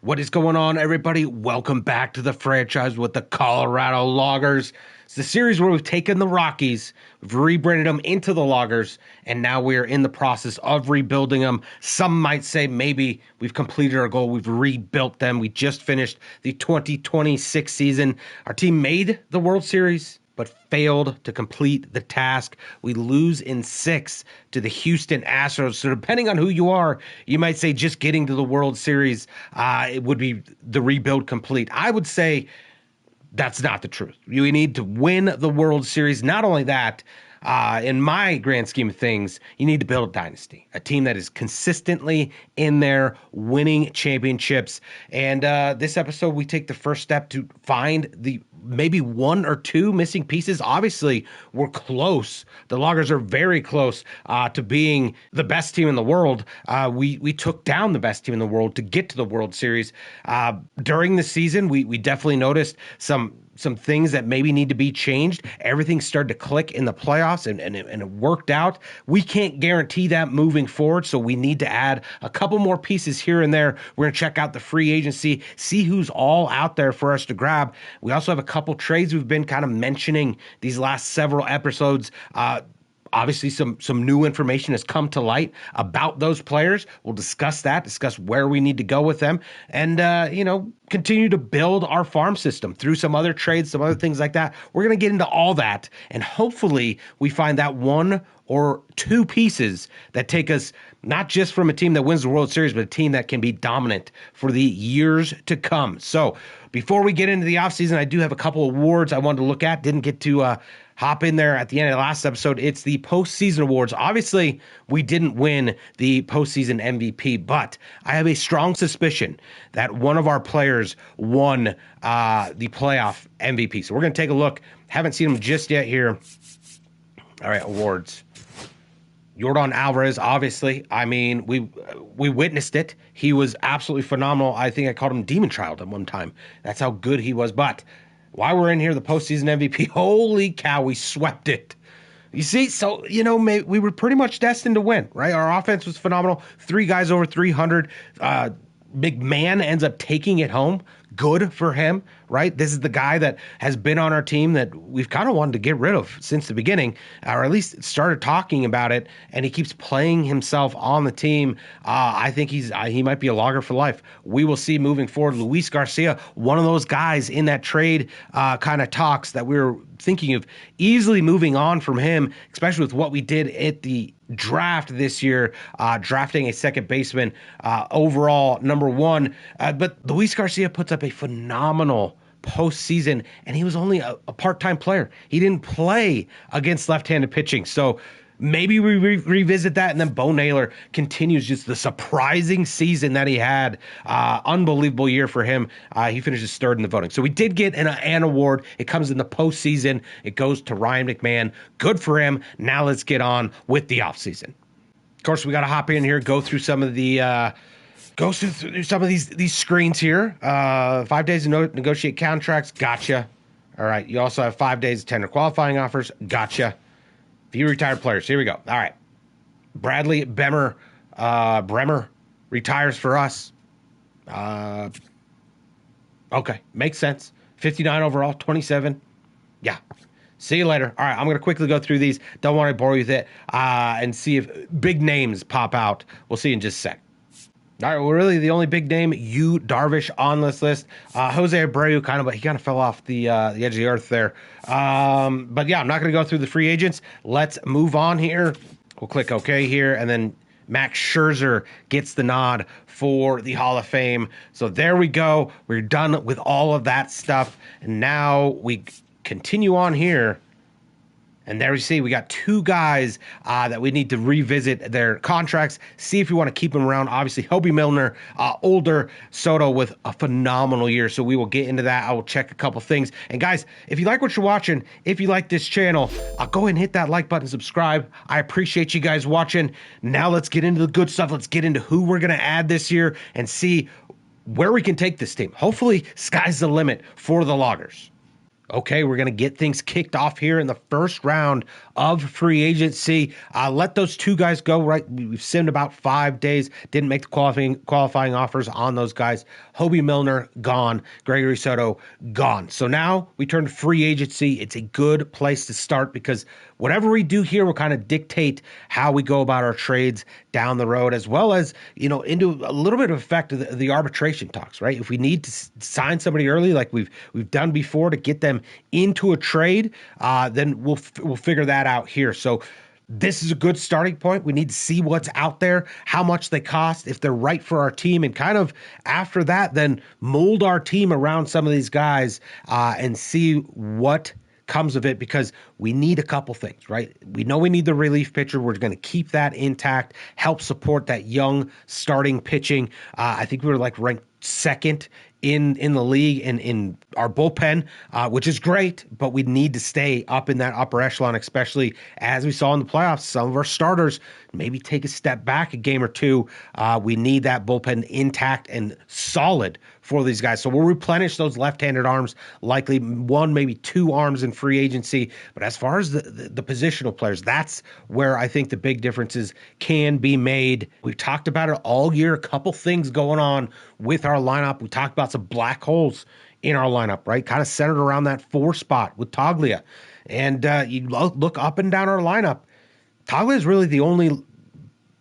What is going on, everybody? Welcome back to the franchise with the Colorado Loggers. It's the series where we've taken the Rockies, we've rebranded them into the Loggers, and now we're in the process of rebuilding them. Some might say maybe we've completed our goal. We've rebuilt them. We just finished the 2026 season. Our team made the World Series, but failed to complete the task. We lose in 6 to the Houston Astros. So depending on who you are, you might say just getting to the World Series, it would be the rebuild complete. I would say that's not the truth. You need to win the World Series. Not only that, in my grand scheme of things, you need to build a dynasty, a team that is consistently in there winning championships. And this episode, we take the first step to find the maybe 1 or 2 missing pieces. Obviously, we're close. The Loggers are very close to being the best team in the world. We took down the best team in the world to get to the World Series. During the season, we definitely noticed some things that maybe need to be changed. Everything started to click in the playoffs and it worked out. We can't guarantee that moving forward, so we need to add a couple more pieces here and there. We're going to check out the free agency, see who's all out there for us to grab. We also have a couple trades we've been kind of mentioning these last several episodes. Obviously, some new information has come to light about those players. We'll discuss that, discuss where we need to go with them, and, continue to build our farm system through some other trades, some other things like that. We're going to get into all that, and hopefully we find that 1 or 2 pieces that take us not just from a team that wins the World Series, but a team that can be dominant for the years to come. So before we get into the offseason, I do have a couple of awards I wanted to look at. Didn't get to hop in there at the end of the last episode. It's the postseason awards. Obviously, we didn't win the postseason MVP, but I have a strong suspicion that one of our players won the playoff MVP. So we're going to take a look. Haven't seen him just yet here. All right, awards. Yordan Alvarez, obviously. I mean, we witnessed it. He was absolutely phenomenal. I think I called him Demon Child at one time. That's how good he was. But while we're in here, the postseason MVP, holy cow, we swept it. You see, so, we were pretty much destined to win, right? Our offense was phenomenal. 3 guys over 300. McMahon ends up taking it home. Good for him, right? This is the guy that has been on our team that we've kind of wanted to get rid of since the beginning, or at least started talking about it, and he keeps playing himself on the team. I think he might be a Logger for life. We will see moving forward. Luis Garcia, one of those guys in that trade kind of talks that we were thinking of easily moving on from him, especially with what we did at the draft this year, drafting a second baseman overall number 1. But Luis Garcia puts up a phenomenal postseason, and he was only a part-time player. He didn't play against left-handed pitching. So maybe we revisit that, and then Bo Naylor continues just the surprising season that he had. Unbelievable year for him. He finishes 3rd in the voting. So we did get an award. It comes in the postseason. It goes to Ryan McMahon. Good for him. Now let's get on with the offseason. Of course, we got to hop in here, go through some of the these screens here. 5 days to negotiate contracts. Gotcha. All right. You also have 5 days to tender qualifying offers. Gotcha. Few retired players. Here we go. All right. Bradley Bremer retires for us. Okay. Makes sense. 59 overall, 27. Yeah. See you later. All right. I'm going to quickly go through these. Don't want to bore you with it and see if big names pop out. We'll see in just a sec. All right, well, really the only big name, Yu Darvish on this list. Jose Abreu he kind of fell off the edge of the earth there. But yeah, I'm not going to go through the free agents. Let's move on here. We'll click OK here, and then Max Scherzer gets the nod for the Hall of Fame. So there we go. We're done with all of that stuff, and now we continue on here. And there we see we got 2 guys that we need to revisit their contracts, see if we want to keep them around. Obviously, Hobie Milner, older, Soto with a phenomenal year. So we will get into that. I will check a couple things. And guys, if you like what you're watching, if you like this channel, go ahead and hit that like button, subscribe. I appreciate you guys watching. Now let's get into the good stuff. Let's get into who we're going to add this year and see where we can take this team. Hopefully, sky's the limit for the Loggers. Okay, we're going to get things kicked off here in the first round of free agency. Let those two guys go, right? We've simmed about 5 days, didn't make the qualifying offers on those guys. Hobie Milner, gone. Gregory Soto, gone. So now we turn to free agency. It's a good place to start because whatever we do here will kind of dictate how we go about our trades down the road, as well as, into a little bit of effect of the arbitration talks, right? If we need to sign somebody early, like we've done before, to get them into a trade, then we'll figure that out here. So this is a good starting point. We need to see what's out there, how much they cost, if they're right for our team, and kind of after that, then mold our team around some of these guys and see what comes of it, because we need a couple things, right? We know we need the relief pitcher. We're going to keep that intact, help support that young starting pitching. I think we were like ranked second in the league and in our bullpen, which is great, but we need to stay up in that upper echelon, especially as we saw in the playoffs. Some of our starters maybe take a step back a game or two. We need that bullpen intact and solid for these guys. So we'll replenish those left-handed arms, likely one, maybe two arms in free agency. But as far as the positional players, that's where I think the big differences can be made. We've talked about it all year, a couple things going on with our lineup. We talked about some black holes in our lineup, right? Kind of centered around that 4 spot with Toglia. And you look up and down our lineup, Toglia is really the only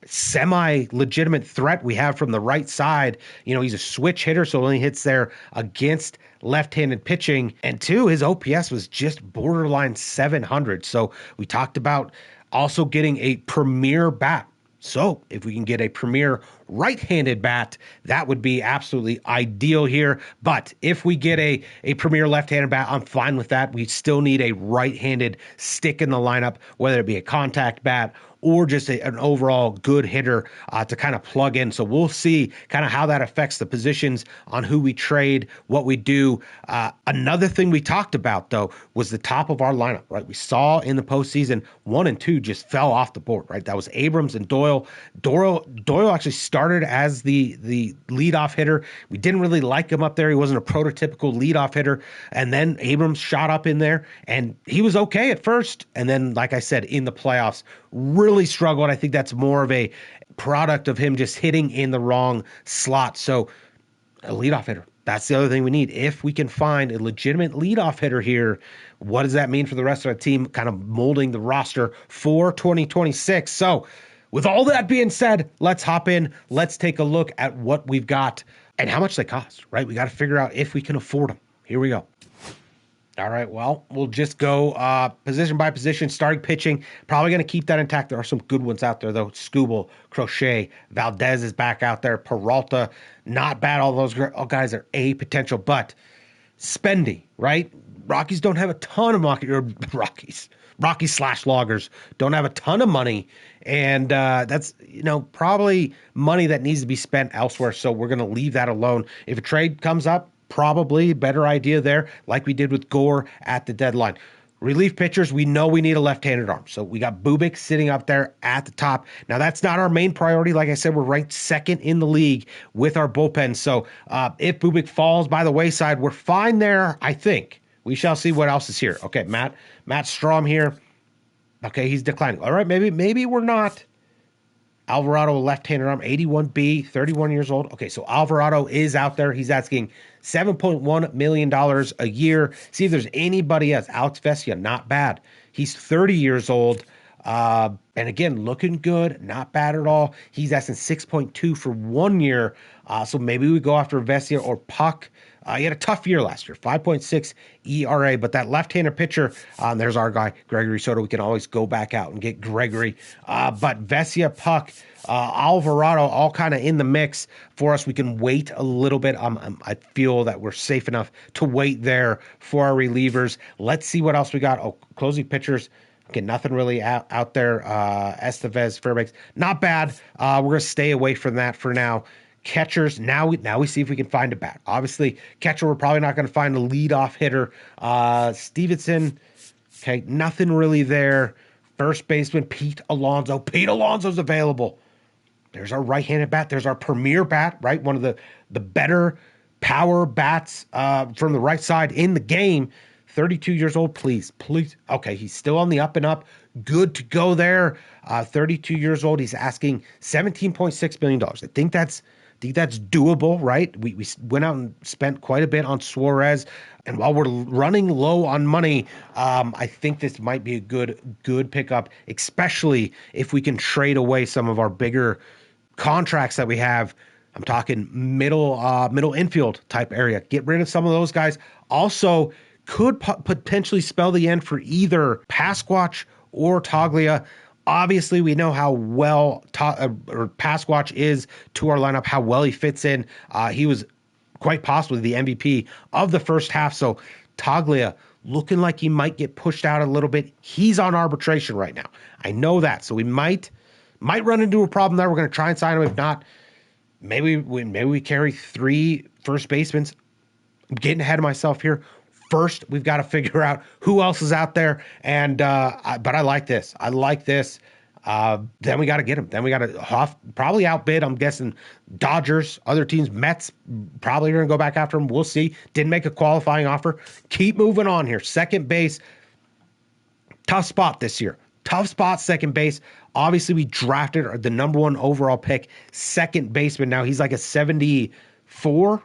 semi-legitimate threat we have from the right side. He's a switch hitter, so only hits there against left-handed pitching. And 2, his OPS was just borderline 700. So we talked about also getting a premier bat. So if we can get a premier right-handed bat, that would be absolutely ideal here. But if we get a premier left-handed bat, I'm fine with that. We still need a right-handed stick in the lineup, whether it be a contact bat or just an overall good hitter to kind of plug in. So we'll see kind of how that affects the positions on who we trade, what we do. Another thing we talked about, though, was the top of our lineup, right? We saw in the postseason 1 and 2 just fell off the board, right? That was Abrams and Doyle. Doyle actually started as the leadoff hitter. We didn't really like him up there. He wasn't a prototypical leadoff hitter. And then Abrams shot up in there, and he was okay at first. And then, like I said, in the playoffs, really struggled. I think that's more of a product of him just hitting in the wrong slot. So a leadoff hitter, that's the other thing we need. If we can find a legitimate leadoff hitter here, what does that mean for the rest of the team, kind of molding the roster for 2026? So with all that being said, let's hop in. Let's take a look at what we've got and how much they cost, right? We got to figure out if we can afford them. Here we go. All right, well, we'll just go position by position, starting pitching. Probably going to keep that intact. There are some good ones out there, though. Skubal, Crochet, Valdez is back out there. Peralta, not bad. All those guys are A potential, but spendy, right? Rockies don't have a ton of Rockies/Loggers don't have a ton of money, and that's probably money that needs to be spent elsewhere. So we're going to leave that alone. If a trade comes up, probably better idea there, like we did with Gore at the deadline. Relief pitchers, we know we need a left-handed arm. So we got Bubic sitting up there at the top. Now, that's not our main priority. Like I said, we're ranked second in the league with our bullpen. So if Bubic falls by the wayside, we're fine there, I think. We shall see what else is here. Okay, Matt Strom here. Okay, he's declining. All right, maybe we're not. Alvarado, left-handed arm, 81B, 31 years old. Okay, so Alvarado is out there. He's asking $7.1 million a year. See if there's anybody else. Alex Vesia, not bad. He's 30 years old. And again, looking good, not bad at all. He's asking 6.2 for 1 year. So maybe we go after Vesia or Puck. He had a tough year last year, 5.6 ERA, but that left-handed pitcher, there's our guy, Gregory Soto. We can always go back out and get Gregory. But Vesia, Puck, Alvarado, all kind of in the mix for us. We can wait a little bit. I feel that we're safe enough to wait there for our relievers. Let's see what else we got. Oh, closing pitchers. Okay, nothing really out there. Estevez, Fairbanks, not bad. We're going to stay away from that for now. Catchers, now we see if we can find a bat. Obviously, catcher, we're probably not going to find a leadoff hitter. Stevenson, okay, nothing really there. First baseman, Pete Alonso. Pete Alonso's available. There's our right-handed bat. There's our premier bat, right? One of the better power bats from the right side in the game. 32 years old, please. Okay, he's still on the up and up. Good to go there. 32 years old. He's asking $17.6 million. I think that's doable, right? We went out and spent quite a bit on Suarez, and while we're running low on money, I think this might be a good pickup, especially if we can trade away some of our bigger contracts that we have. I'm talking middle infield type area. Get rid of some of those guys. Also, could potentially spell the end for either Pasquatch or Toglia. Obviously, we know how well Pasquatch is to our lineup, how well he fits in. He was quite possibly the MVP of the first half. So Toglia looking like he might get pushed out a little bit. He's on arbitration right now. I know that. So we might run into a problem there. We're going to try and sign him. If not, maybe we carry 3 first basemen. I'm getting ahead of myself here. First, we've got to figure out who else is out there. And but I like this. Then we got to get him. Then we got to probably outbid, I'm guessing, Dodgers, other teams, Mets, probably going to go back after him. We'll see. Didn't make a qualifying offer. Keep moving on here. Second base, tough spot this year. Tough spot, second base. Obviously, we drafted the number 1 overall pick, second baseman. Now, he's like a 74.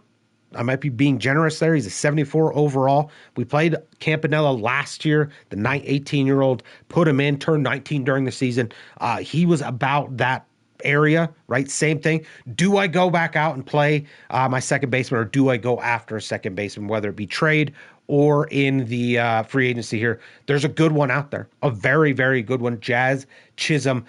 I might be being generous there. He's a 74 overall. We played Campanella last year, the 18-year-old, put him in, turned 19 during the season. He was about that area, right? Same thing. Do I go back out and play my second baseman, or do I go after a second baseman, whether it be trade or in the free agency here? There's a good one out there, a very, very good one, Jazz Chisholm.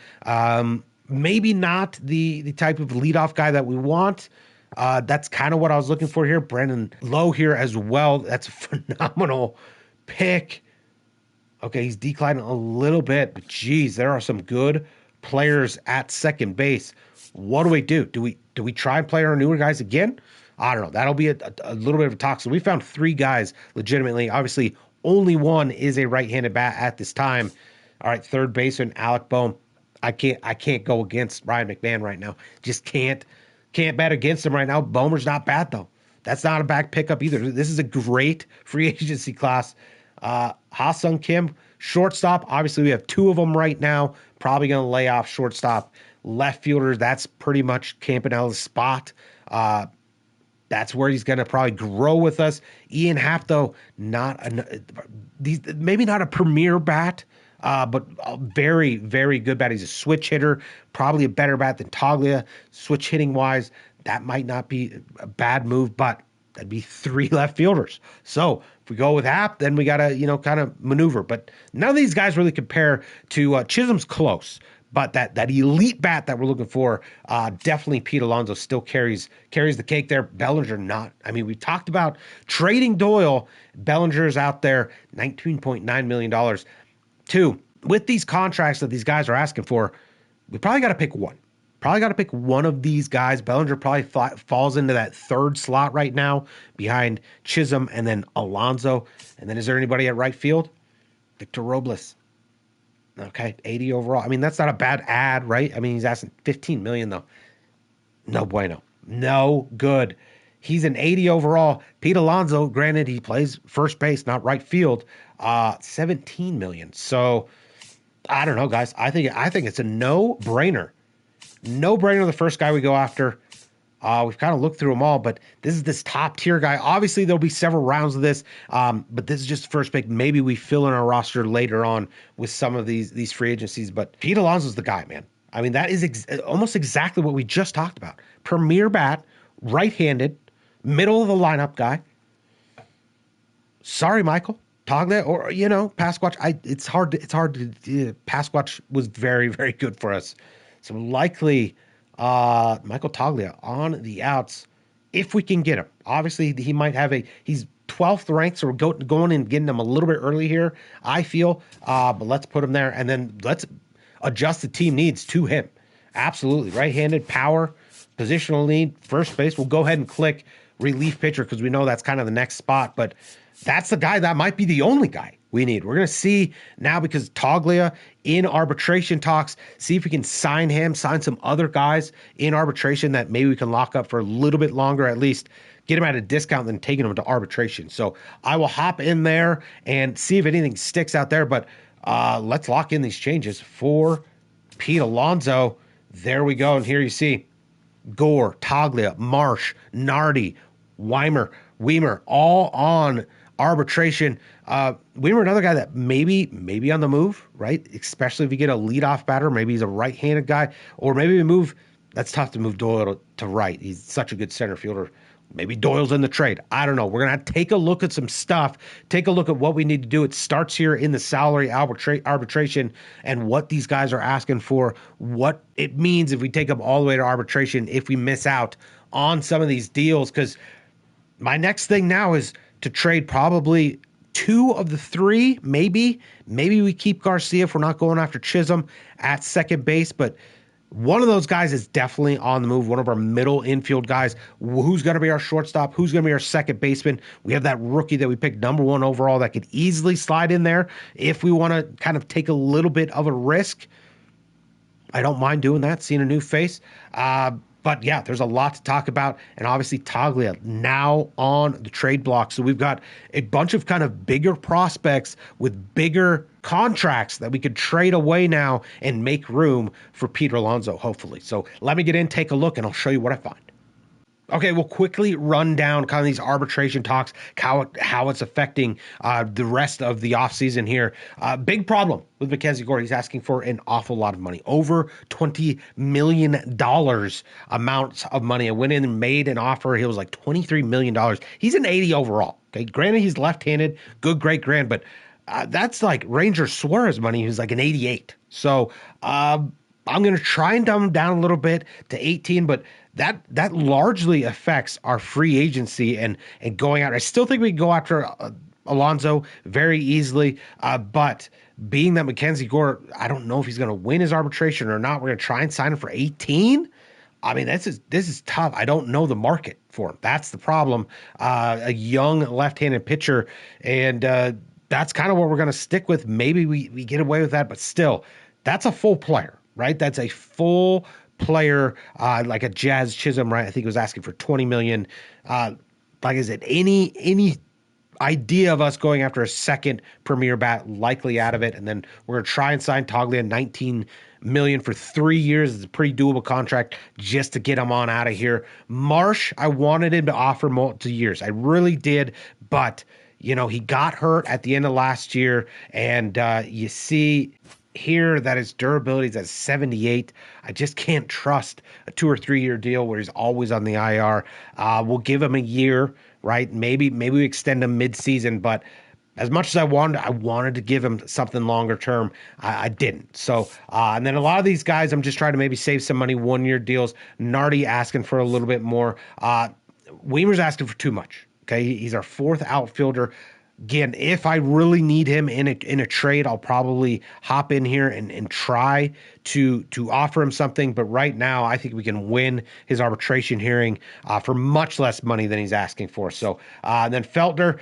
Maybe not the type of leadoff guy that we want. That's kind of what I was looking for here. Brandon Lowe here as well. That's a phenomenal pick. Okay, he's declining a little bit, but geez, there are some good players at second base. What do we do? Do we try and play our newer guys again? I don't know. That'll be a little bit of a talk. So we found 3 guys legitimately. Obviously, only one is a right-handed bat at this time. All right, third baseman Alec Bohm. I can't go against Ryan McMahon right now. Just can't bet against him right now. Bomer's not bad, though. That's not a bad pickup either. This is a great free agency class. Ha-Sung Kim, shortstop. Obviously, we have 2 of them right now. Probably going to lay off shortstop. Left fielder, that's pretty much Campanella's spot. That's where he's going to probably grow with us. Ian Happ, though, maybe not a premier bat, but a very, very good bat. He's a switch hitter, probably a better bat than Toglia. Switch hitting wise, that might not be a bad move, but that'd be 3 left fielders. So if we go with Happ, then we got to, kind of maneuver. But none of these guys really compare to Chisholm's close. But that elite bat that we're looking for, definitely Pete Alonso still carries the cake there. Bellinger not. I mean, we talked about trading Doyle. Bellinger's out there, $19.9 million. 2, with these contracts that these guys are asking for, we probably got to pick one. Probably got to pick one of these guys. Bellinger probably falls into that 3rd slot right now behind Chisholm and then Alonso. And then is there anybody at right field? Victor Robles. Okay, 80 overall. I mean, that's not a bad ad, right? I mean, he's asking $15 million, though. No bueno. No good. He's an 80 overall. Pete Alonso, granted, he plays first base, not right field. $17 million. So, I don't know, guys. I think it's a no-brainer. No-brainer, the first guy we go after. We've kind of looked through them all, but this is this top-tier guy. Obviously, there'll be several rounds of this, but this is just the first pick. Maybe we fill in our roster later on with some of these free agencies, but Pete Alonso's the guy, man. I mean, that is almost exactly what we just talked about. Premier bat, right-handed, middle of the lineup guy. Sorry, Michael. Toglia or, Pasquatch. It's hard to Pasquatch was very, very good for us. So likely Michael Toglia on the outs if we can get him. Obviously, he might have he's 12th ranked, so we're going and getting him a little bit early here, I feel. But let's put him there, and then let's adjust the team needs to him. Absolutely. Right-handed, power, positional need, first base. We'll go ahead and click relief pitcher because we know that's kind of the next spot, but that's the guy that might be the only guy we need. We're going to see now because Toglia in arbitration talks, see if we can sign some other guys in arbitration that maybe we can lock up for a little bit longer, at least get him at a discount than taking him to arbitration. So I will hop in there and see if anything sticks out there. But let's lock in these changes for Pete Alonso. There we go. And here you see Gore, Toglia, Marsh, Nardi, Weimer, all on arbitration. Weimer, another guy that maybe on the move, right? Especially if you get a leadoff batter, maybe he's a right-handed guy, or maybe we move. That's tough to move Doyle to right. He's such a good center fielder. Maybe Doyle's in the trade. I don't know. We're going to take a look at some stuff, take a look at what we need to do. It starts here in the salary arbitration and what these guys are asking for, what it means if we take them all the way to arbitration, if we miss out on some of these deals. Because my next thing now is to trade probably 2 of the 3, maybe. Maybe we keep Garcia if we're not going after Chisholm at second base, but one of those guys is definitely on the move. One of our middle infield guys. Who's going to be our shortstop? Who's going to be our second baseman? We have that rookie that we picked number 1 overall that could easily slide in there if we want to kind of take a little bit of a risk. I don't mind doing that, seeing a new face. But yeah, there's a lot to talk about. And obviously Toglia now on the trade block. So we've got a bunch of kind of bigger prospects with bigger contracts that we could trade away now and make room for Peter Alonso, hopefully. So let me get in, take a look, and I'll show you what I find. Okay, we'll quickly run down kind of these arbitration talks, how it's affecting the rest of the offseason here. Big problem with Mackenzie Gore. He's asking for an awful lot of money, over $20 million amount of money. I went in and made an offer. He was like $23 million. He's an 80 overall. Okay, granted, he's left-handed, great grand, but that's like Ranger Suarez money. He was like an 88. So I'm going to try and dumb him down a little bit to 18, but that largely affects our free agency and going out. I still think we can go after Alonso very easily, but being that Mackenzie Gore, I don't know if he's going to win his arbitration or not. We're going to try and sign him for 18. I mean, this is tough. I don't know the market for him. That's the problem. A young left-handed pitcher, and that's kind of what we're going to stick with. Maybe we get away with that, but still, that's a full player, right? That's a full player, like a Jazz Chisholm, right? I think he was asking for $20 million. Like, is it any idea of us going after a second premier bat? Likely out of it. And then we're going to try and sign Toglia $19 million for 3 years. It's a pretty doable contract just to get him on out of here. Marsh, I wanted him to offer multiple years. I really did, but you know, he got hurt at the end of last year, and you see here that his durability is at 78. I just can't trust a 2 or 3 year deal where he's always on the IR. We'll give him a year, right? Maybe we extend him mid-season, but as much as I wanted to give him something longer term, I didn't. So, and then a lot of these guys, I'm just trying to maybe save some money, 1 year deals. Nardi asking for a little bit more. Weimer's asking for too much. Okay, he's our 4th outfielder. Again, if I really need him in a trade, I'll probably hop in here and try to offer him something. But right now, I think we can win his arbitration hearing for much less money than he's asking for. So, and then Feltner,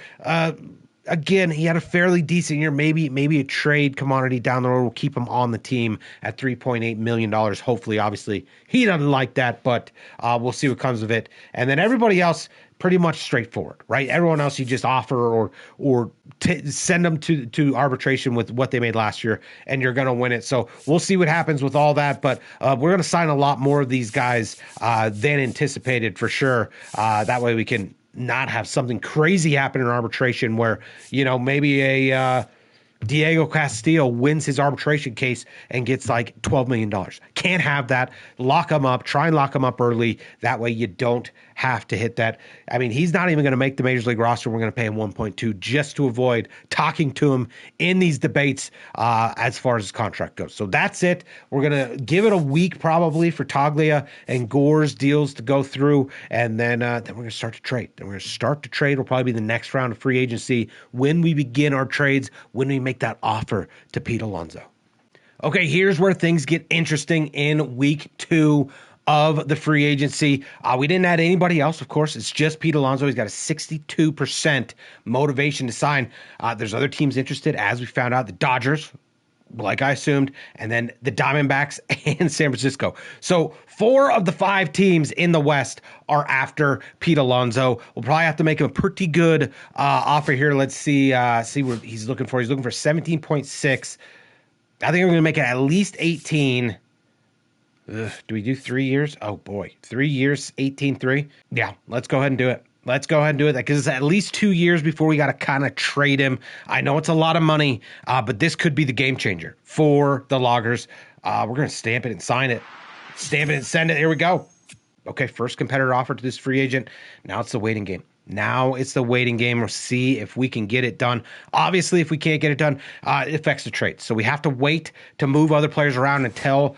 again, he had a fairly decent year. Maybe a trade commodity down the road will keep him on the team at $3.8 million. Hopefully, obviously, he doesn't like that, but we'll see what comes of it. And then everybody else, pretty much straightforward, right? Everyone else you just offer or send them to arbitration with what they made last year, and you're going to win it. So we'll see what happens with all that, but we're going to sign a lot more of these guys than anticipated for sure. That way we can not have something crazy happen in arbitration where, you know, maybe a Diego Castillo wins his arbitration case and gets like $12 million. Can't have that. Lock him up. Try and lock him up early. That way you don't have to hit that. I mean, he's not even going to make the Major League roster. We're going to pay him 1.2 just to avoid talking to him in these debates as far as his contract goes. So that's it. We're going to give it a week probably for Toglia and Gore's deals to go through, and then we're going to start to trade. Then we're going to start to trade. Will probably be the next round of free agency when we begin our trades, when we make that offer to Pete Alonso. Okay, here's where things get interesting in week 2 of the free agency. We didn't add anybody else, of course. It's just Pete Alonso. He's got a 62% motivation to sign. There's other teams interested, as we found out. The Dodgers, like I assumed, and then the Diamondbacks and San Francisco. So 4 of the 5 teams in the West are after Pete Alonso. We'll probably have to make him a pretty good offer here. Let's see what he's looking for. He's looking for 17.6. I think we're going to make it at least 18. Ugh, do we do 3 years? Oh boy, 3 years, 18.3. Yeah, let's go ahead and do it. Let's go ahead and do it because it's at least 2 years before we got to kind of trade him. I know it's a lot of money, but this could be the game changer for the Loggers. We're going to stamp it and sign it. Stamp it and send it. Here we go. Okay, first competitor offer to this free agent. Now it's the waiting game. We'll see if we can get it done. Obviously, if we can't get it done, it affects the trade. So we have to wait to move other players around until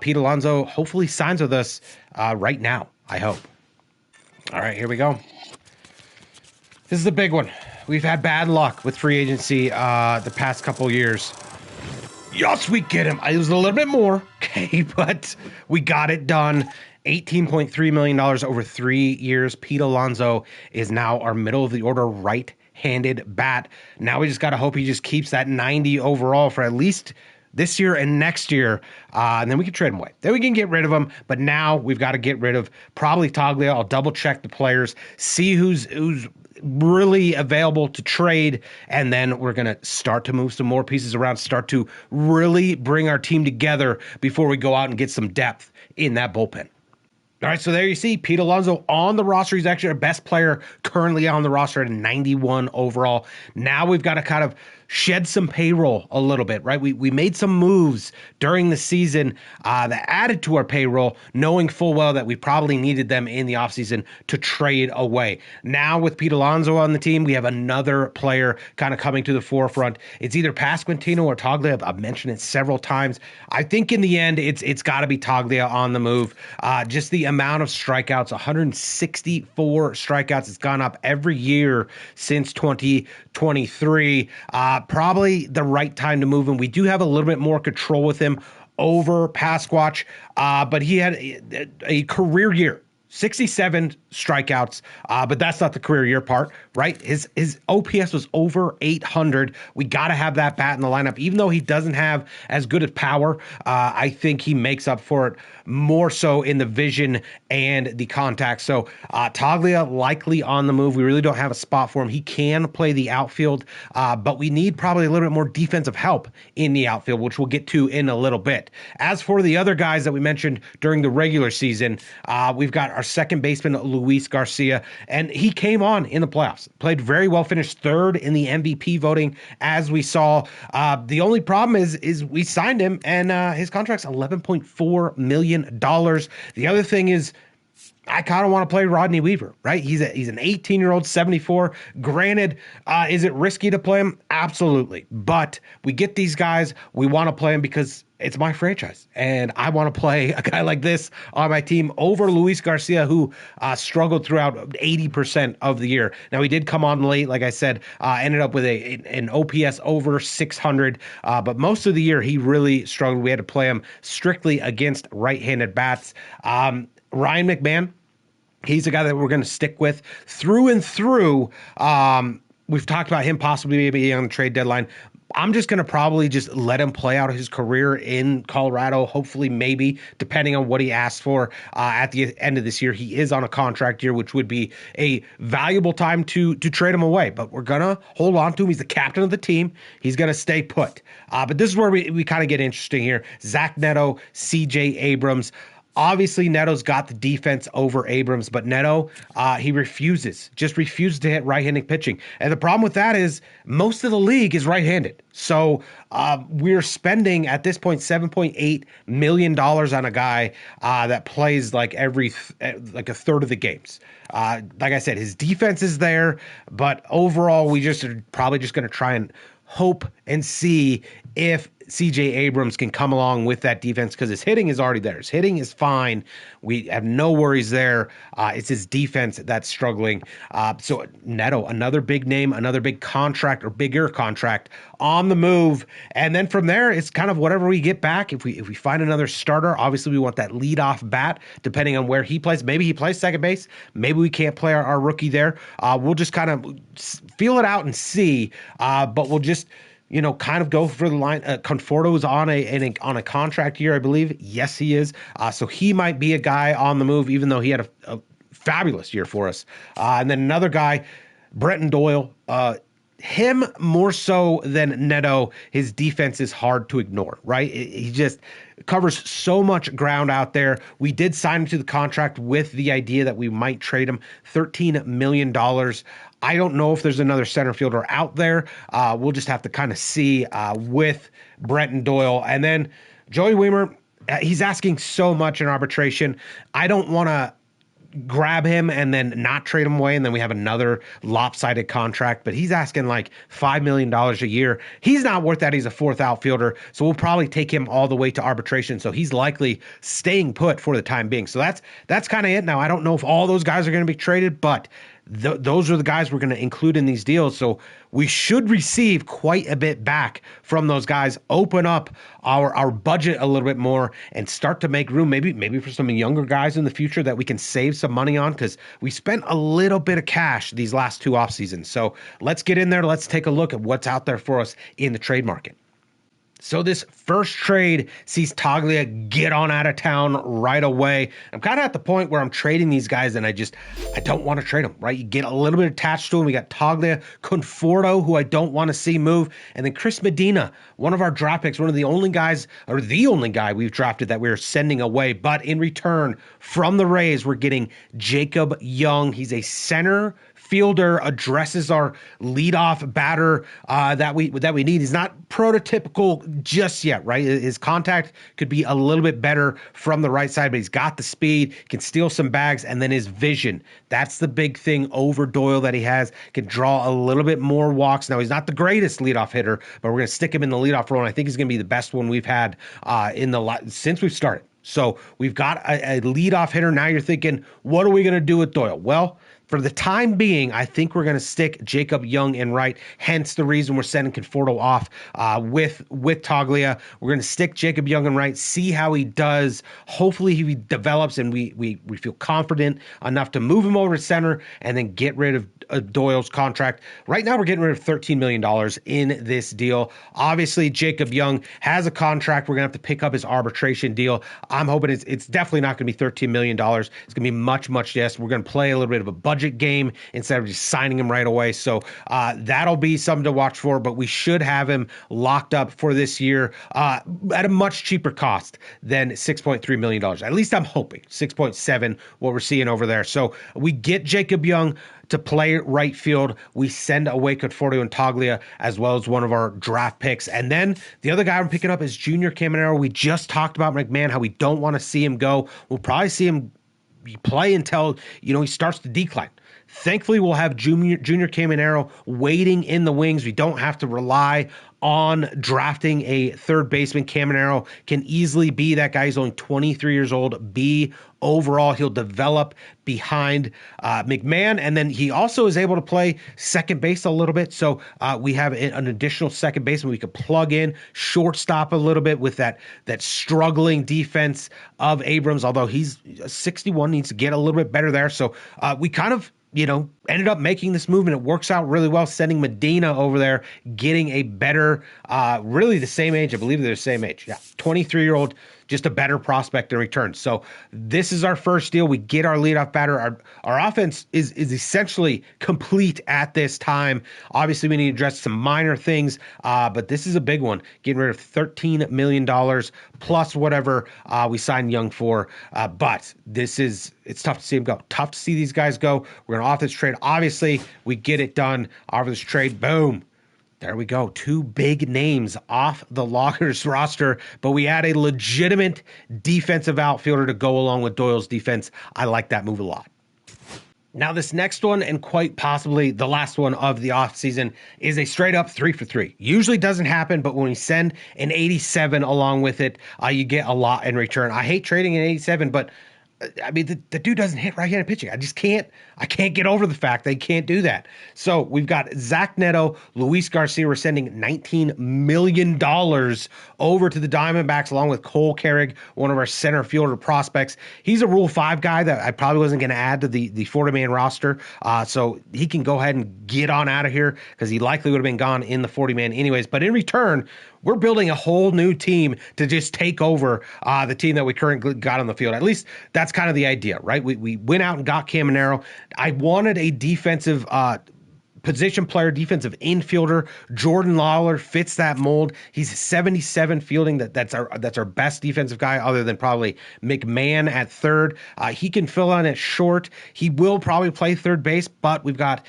Pete Alonso hopefully signs with us right now, I hope. All right, here we go. This is a big one. We've had bad luck with free agency the past couple years. Yes, we get him. It was a little bit more, okay, but we got it done. $18.3 million over 3 years. Pete Alonso is now our middle-of-the-order right-handed bat. Now we just got to hope he just keeps that 90 overall for at least this year and next year, and then we can trade him away. Then we can get rid of him, but now we've got to get rid of probably Toglia. I'll double-check the players, see who's really available to trade, and then we're going to start to move some more pieces around, start to really bring our team together before we go out and get some depth in that bullpen. All right, so there you see Pete Alonso on the roster. He's actually our best player currently on the roster at a 91 overall. Now we've got to kind of shed some payroll a little bit, right? We made some moves during the season that added to our payroll, knowing full well that we probably needed them in the offseason to trade away. Now with Pete Alonso on the team, we have another player kind of coming to the forefront. It's either Pasquantino or Toglia. I've mentioned it several times. I think in the end, it's got to be Toglia on the move. Just the amount of strikeouts, 164 strikeouts. It's gone up every year since 2023. Probably the right time to move him. We do have a little bit more control with him over Pasquatch, but he had a career year. 67 strikeouts, but that's not the career year part, right? His OPS was over 800. We got to have that bat in the lineup. Even though he doesn't have as good as power, I think he makes up for it more so in the vision and the contact. So Toglia likely on the move. We really don't have a spot for him. He can play the outfield, but we need probably a little bit more defensive help in the outfield, which we'll get to in a little bit. As for the other guys that we mentioned during the regular season, we've got our second baseman, Luis Garcia, and he came on in the playoffs. Played very well, finished third in the MVP voting, as we saw. The only problem is we signed him, and his contract's $11.4 million. The other thing is, I kind of want to play Rodney Weaver, right? He's an 18-year-old, 74. Granted, is it risky to play him? Absolutely. But we get these guys, we want to play them because it's my franchise, and I want to play a guy like this on my team over Luis Garcia, who struggled throughout 80% of the year. Now, he did come on late, like I said, ended up with an OPS over 600, but most of the year he really struggled. We had to play him strictly against right-handed bats. Ryan McMahon, he's a guy that we're going to stick with through and through. We've talked about him possibly being on the trade deadline. I'm just going to probably just let him play out his career in Colorado, hopefully, maybe, depending on what he asks for at the end of this year. He is on a contract year, which would be a valuable time to trade him away. But we're going to hold on to him. He's the captain of the team. He's going to stay put. But this is where we kind of get interesting here. Zach Neto, CJ Abrams. Obviously, Neto's got the defense over Abrams, but Neto, he refuses to hit right-handed pitching. And the problem with that is most of the league is right-handed. So we're spending, at this point, $7.8 million on a guy that plays like like a third of the games. Like I said, his defense is there, but overall, we just are probably just going to try and hope and see if CJ Abrams can come along with that defense, because his hitting is already there. His hitting is fine. We have no worries there. It's his defense that's struggling. So Neto, another big name, another big contract or bigger contract on the move. And then from there, it's kind of whatever we get back. If we find another starter, obviously we want that leadoff bat, depending on where he plays. Maybe he plays second base. Maybe we can't play our rookie there. We'll just kind of feel it out and see. But we'll just kind of go for the line. Conforto's on a contract year, I believe. Yes, he is. So he might be a guy on the move, even though he had a fabulous year for us. And then another guy, Brenton Doyle. Him more so than Neto, his defense is hard to ignore, right? He just covers so much ground out there. We did sign him to the contract with the idea that we might trade him $13 million. I don't know if there's another center fielder out there. We'll just have to kind of see with Brenton Doyle. And then Joey Wiemer, he's asking so much in arbitration. I don't want to grab him and then not trade him away, and then we have another lopsided contract, but he's asking like $5 million a year. He's not worth that. He's a fourth outfielder, so we'll probably take him all the way to arbitration, so he's likely staying put for the time being. So that's kind of it. Now, I don't know if all those guys are going to be traded, but those are the guys we're going to include in these deals. So we should receive quite a bit back from those guys, open up our budget a little bit more, and start to make room maybe for some younger guys in the future that we can save some money on, because we spent a little bit of cash these last two off seasons. So let's get in there. Let's take a look at what's out there for us in the trade market. So this first trade sees Toglia get on out of town right away. I'm kind of at the point where I'm trading these guys and I don't want to trade them, right? You get a little bit attached to them. We got Toglia, Conforto, who I don't want to see move, and then Chris Medina, one of our draft picks, one of the only guys, or the only guy we've drafted that we're sending away. But in return from the Rays, we're getting Jacob Young. He's a center fielder, addresses our leadoff batter that we need. He's not prototypical just yet, right? His contact could be a little bit better from the right side, but he's got the speed, can steal some bags, and then his vision. That's the big thing over Doyle that he has. Can draw a little bit more walks. Now, he's not the greatest leadoff hitter, but we're going to stick him in the leadoff role, and I think he's going to be the best one we've had since we've started. So we've got a leadoff hitter. Now you're thinking, what are we going to do with Doyle? Well, for the time being, I think we're going to stick Jacob Young in right, hence the reason we're sending Conforto off with Toglia. We're going to stick Jacob Young in right, see how he does. Hopefully he develops and we feel confident enough to move him over to center and then get rid of Doyle's contract. Right now we're getting rid of $13 million in this deal. Obviously, Jacob Young has a contract. We're going to have to pick up his arbitration deal. I'm hoping it's definitely not going to be $13 million. It's going to be much less. We're going to play a little bit of a budget game instead of just signing him right away. So that'll be something to watch for, but we should have him locked up for this year at a much cheaper cost than $6.3 million. At least I'm hoping 6.7, what we're seeing over there. So we get Jacob Young to play right field. We send away Conforto and Toglia as well as one of our draft picks. And then the other guy I'm picking up is Junior Caminero. We just talked about McMahon, how we don't want to see him go. We'll probably see him play until he starts to decline. Thankfully, we'll have Junior Caminero waiting in the wings. We don't have to rely on drafting a third baseman. Caminero can easily be that guy. He's only 23 years old. Overall, he'll develop behind McMahon, and then he also is able to play second base a little bit. So we have an additional second baseman we could plug in, shortstop a little bit with that struggling defense of Abrams. Although he's 61, needs to get a little bit better there. So we kind of ended up making this move, and it works out really well, sending Medina over there, getting a better, really the same age. I believe they're the same age. Yeah, 23-year-old, just a better prospect in return. So this is our first deal. We get our leadoff batter. Our offense is essentially complete at this time. Obviously, we need to address some minor things, but this is a big one. Getting rid of $13 million plus whatever we signed Young for. But it's tough to see him go. Tough to see these guys go. We're going to off this trade. Obviously, we get it done. Off this trade, boom. There we go. Two big names off the Loggers roster, but we add a legitimate defensive outfielder to go along with Doyle's defense. I like that move a lot. Now, this next one, and quite possibly the last one of the offseason, is a straight up 3-for-3. Usually doesn't happen, but when we send an 87 along with it, you get a lot in return. I hate trading an 87, but I mean, the dude doesn't hit right-handed pitching. I can't get over the fact they can't do that. So we've got Zach Neto, Luis Garcia. We're sending $19 million over to the Diamondbacks along with Cole Carrig, one of our center fielder prospects. He's a Rule 5 guy that I probably wasn't going to add to the 40-man roster. So he can go ahead and get on out of here because he likely would have been gone in the 40-man anyways. But in return, we're building a whole new team to just take over the team that we currently got on the field. At least that's kind of the idea, right? We went out and got Caminero. I wanted a defensive position player, defensive infielder. Jordan Lawler fits that mold. He's 77 fielding. That's our best defensive guy, other than probably McMahon at third. He can fill in at short. He will probably play third base, but we've got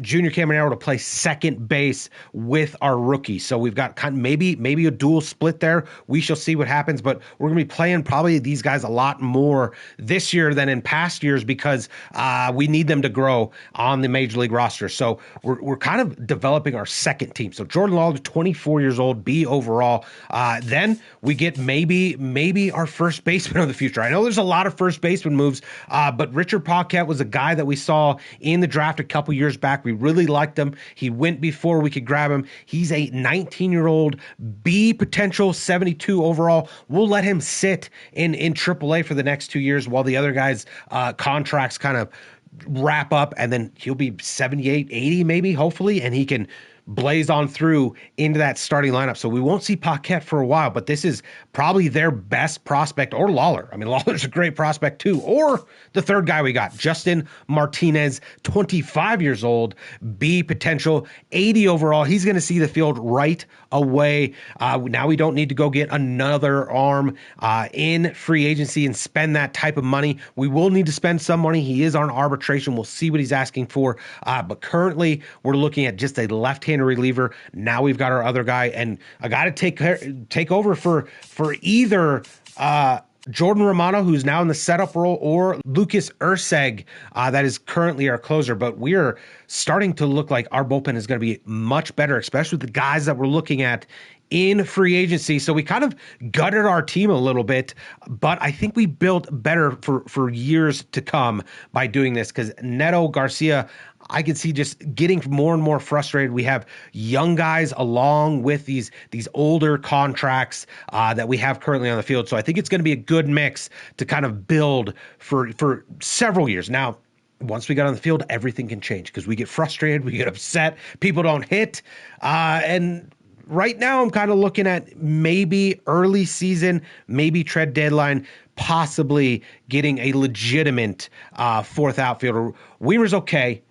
Junior Caminero to play second base with our rookie. So we've got maybe a dual split there. We shall see what happens, but we're going to be playing probably these guys a lot more this year than in past years because we need them to grow on the major league roster. So we're kind of developing our second team. So Jordan Lawler, 24 years old, B overall. Then we get maybe our first baseman of the future. I know there's a lot of first baseman moves, but Richard Paquette was a guy that we saw in the draft a couple years back. We really liked him. He went before we could grab him. He's a 19-year-old B potential, 72 overall. We'll let him sit in AAA for the next 2 years while the other guys' contracts kind of wrap up, and then he'll be 78, 80 maybe, hopefully, and he can blaze on through into that starting lineup. So we won't see Paquette for a while, but this is probably their best prospect, or Lawler. I mean, Lawler's a great prospect too. Or the third guy we got, Justin Martinez, 25 years old, B potential, 80 overall. He's going to see the field right away. Now we don't need to go get another arm in free agency and spend that type of money. We will need to spend some money. He is on arbitration. We'll see what he's asking for. But currently we're looking at just a left-handed reliever. Now we've got our other guy, and I got to take over for either Jordan Romano, who's now in the setup role, or Lucas Urseg, that is currently our closer. But we're starting to look like our bullpen is going to be much better, especially with the guys that we're looking at in free agency. So we kind of gutted our team a little bit, but I think we built better for years to come by doing this, because Neto, Garcia, I can see just getting more and more frustrated. We have young guys along with these older contracts that we have currently on the field. So I think it's going to be a good mix to kind of build for several years. Now, once we got on the field, everything can change because we get frustrated, we get upset, people don't hit, and right now I'm kind of looking at maybe early season, maybe trade deadline, possibly getting a legitimate fourth outfielder. Weimer's okay.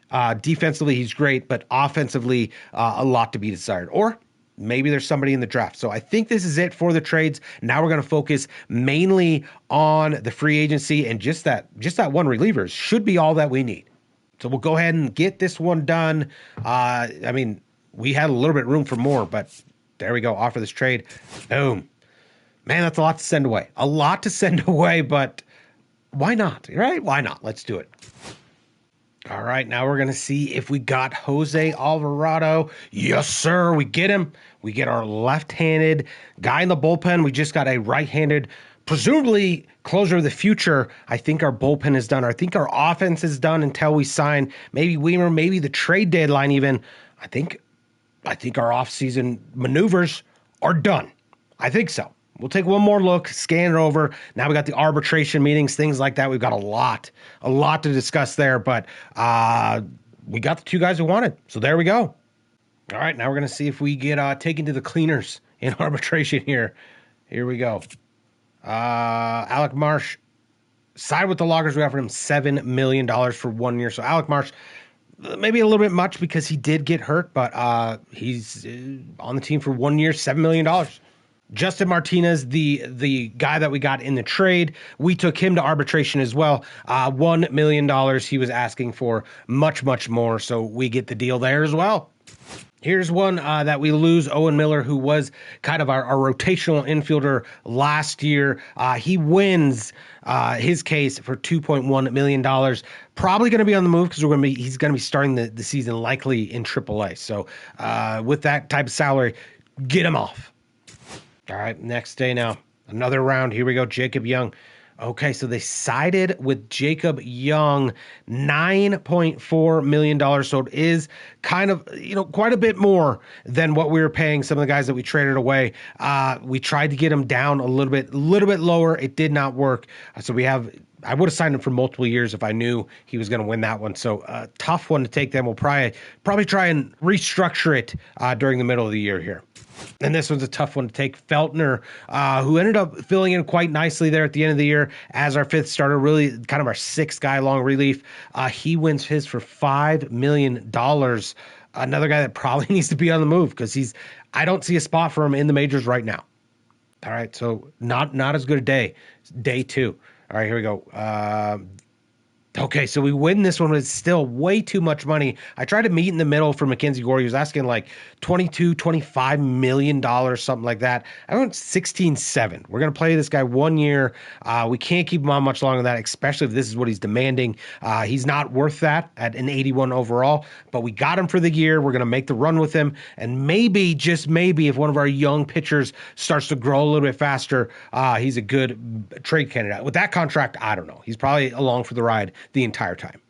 Defensively, he's great, but offensively, a lot to be desired. Or maybe there's somebody in the draft. So I think this is it for the trades. Now we're going to focus mainly on the free agency, and just that one reliever should be all that we need. So we'll go ahead and get this one done. I mean, we had a little bit of room for more, but there we go. Offer this trade. Boom. Man, that's a lot to send away. A lot to send away, but why not? Right? Why not? Let's do it. All right, now we're going to see if we got Jose Alvarado. Yes, sir, we get him. We get our left-handed guy in the bullpen. We just got a right-handed, presumably closer of the future. I think our bullpen is done. I think our offense is done until we sign maybe Weimer, maybe the trade deadline even. I think our offseason maneuvers are done. I think so. We'll take one more look, scan it over. Now we got the arbitration meetings, things like that. We've got a lot to discuss there, but we got the two guys we wanted. So there we go. All right, now we're going to see if we get taken to the cleaners in arbitration here. Here we go. Alec Marsh sided with the Loggers. We offered him $7 million for 1 year. So Alec Marsh, maybe a little bit much because he did get hurt, but he's on the team for 1 year, $7 million. Justin Martinez, the guy that we got in the trade, we took him to arbitration as well. $1 million he was asking for, much more, so we get the deal there as well. Here's one that we lose, Owen Miller, who was kind of our rotational infielder last year. He wins his case for $2.1 million. Probably going to be on the move because he's going to be starting the season likely in AAA. So with that type of salary, get him off. All right, next day now. Another round. Here we go. Jacob Young. Okay, so they sided with Jacob Young, $9.4 million. So it is kind of, quite a bit more than what we were paying some of the guys that we traded away. We tried to get him down a little bit lower. It did not work. So I would have signed him for multiple years if I knew he was going to win that one. So tough one to take them. We'll probably try and restructure it during the middle of the year here. And this one's a tough one to take. Feltner, who ended up filling in quite nicely there at the end of the year as our fifth starter, really kind of our sixth guy long relief. He wins his for $5 million. Another guy that probably needs to be on the move because I don't see a spot for him in the majors right now. All right, so not as good a day. Day two. All right, here we go. Okay, so we win this one, but it's still way too much money. I tried to meet in the middle for Mackenzie Gore. He was asking like $25 million, something like that. I went 16.7. We're going to play this guy 1 year. We can't keep him on much longer than that, especially if this is what he's demanding. He's not worth that at an 81 overall, but we got him for the year. We're going to make the run with him, and maybe, just maybe, if one of our young pitchers starts to grow a little bit faster, he's a good trade candidate. With that contract, I don't know. He's probably along for the ride the entire time.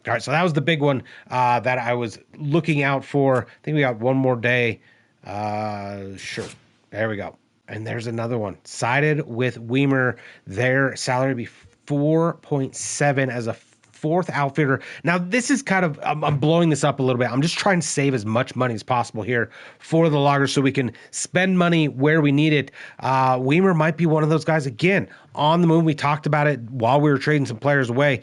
All right, so that was the big one that I was looking out for. I think we got one more day. Sure. There we go. And there's another one. Sided with Weimer. Their salary would be 4.7 as a fourth outfielder. Now, this is kind of, I'm blowing this up a little bit. I'm just trying to save as much money as possible here for the Loggers so we can spend money where we need it. Weimer might be one of those guys, again, on the move. We talked about it while we were trading some players away.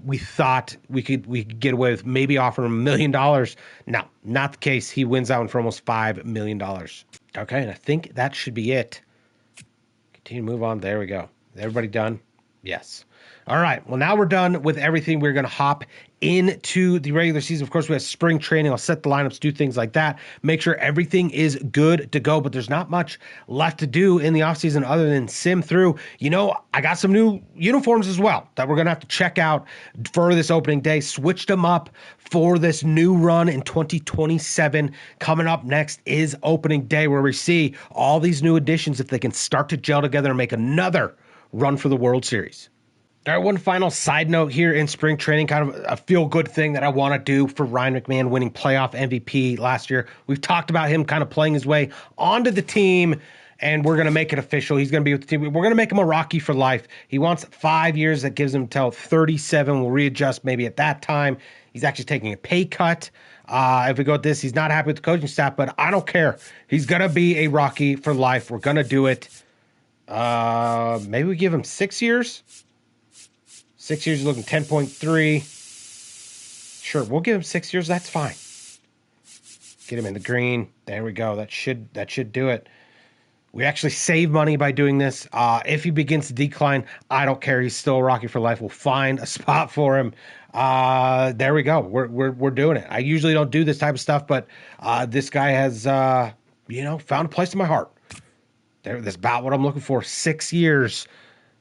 We thought we could get away with maybe offering him $1 million. No, not the case. He wins that one for almost $5 million. Okay, and I think that should be it. Continue to move on. There we go. Everybody done? Yes. All right. Well, now we're done with everything. We're going to hop into the regular season. Of course, we have spring training. I'll set the lineups, do things like that, make sure everything is good to go. But there's not much left to do in the offseason other than sim through. I got some new uniforms as well that we're going to have to check out for this opening day. Switched them up for this new run in 2027. Coming up next is opening day, where we see all these new additions, if they can start to gel together and make another run for the World Series. All right, one final side note here in spring training, kind of a feel-good thing that I want to do for Ryan McMahon winning playoff MVP last year. We've talked about him kind of playing his way onto the team, and we're going to make it official. He's going to be with the team. We're going to make him a Rocky for life. He wants 5 years. That gives him until 37. We'll readjust maybe at that time. He's actually taking a pay cut. If we go with this, he's not happy with the coaching staff, but I don't care. He's going to be a Rocky for life. We're going to do it. Maybe we give him 6 years. 6 years, looking 10.3. Sure, we'll give him 6 years. That's fine. Get him in the green. There we go. That should do it. We actually save money by doing this. If he begins to decline, I don't care. He's still a Rocky for life. We'll find a spot for him. There we go. We're doing it. I usually don't do this type of stuff, but this guy has found a place in my heart. That's about what I'm looking for. 6 years.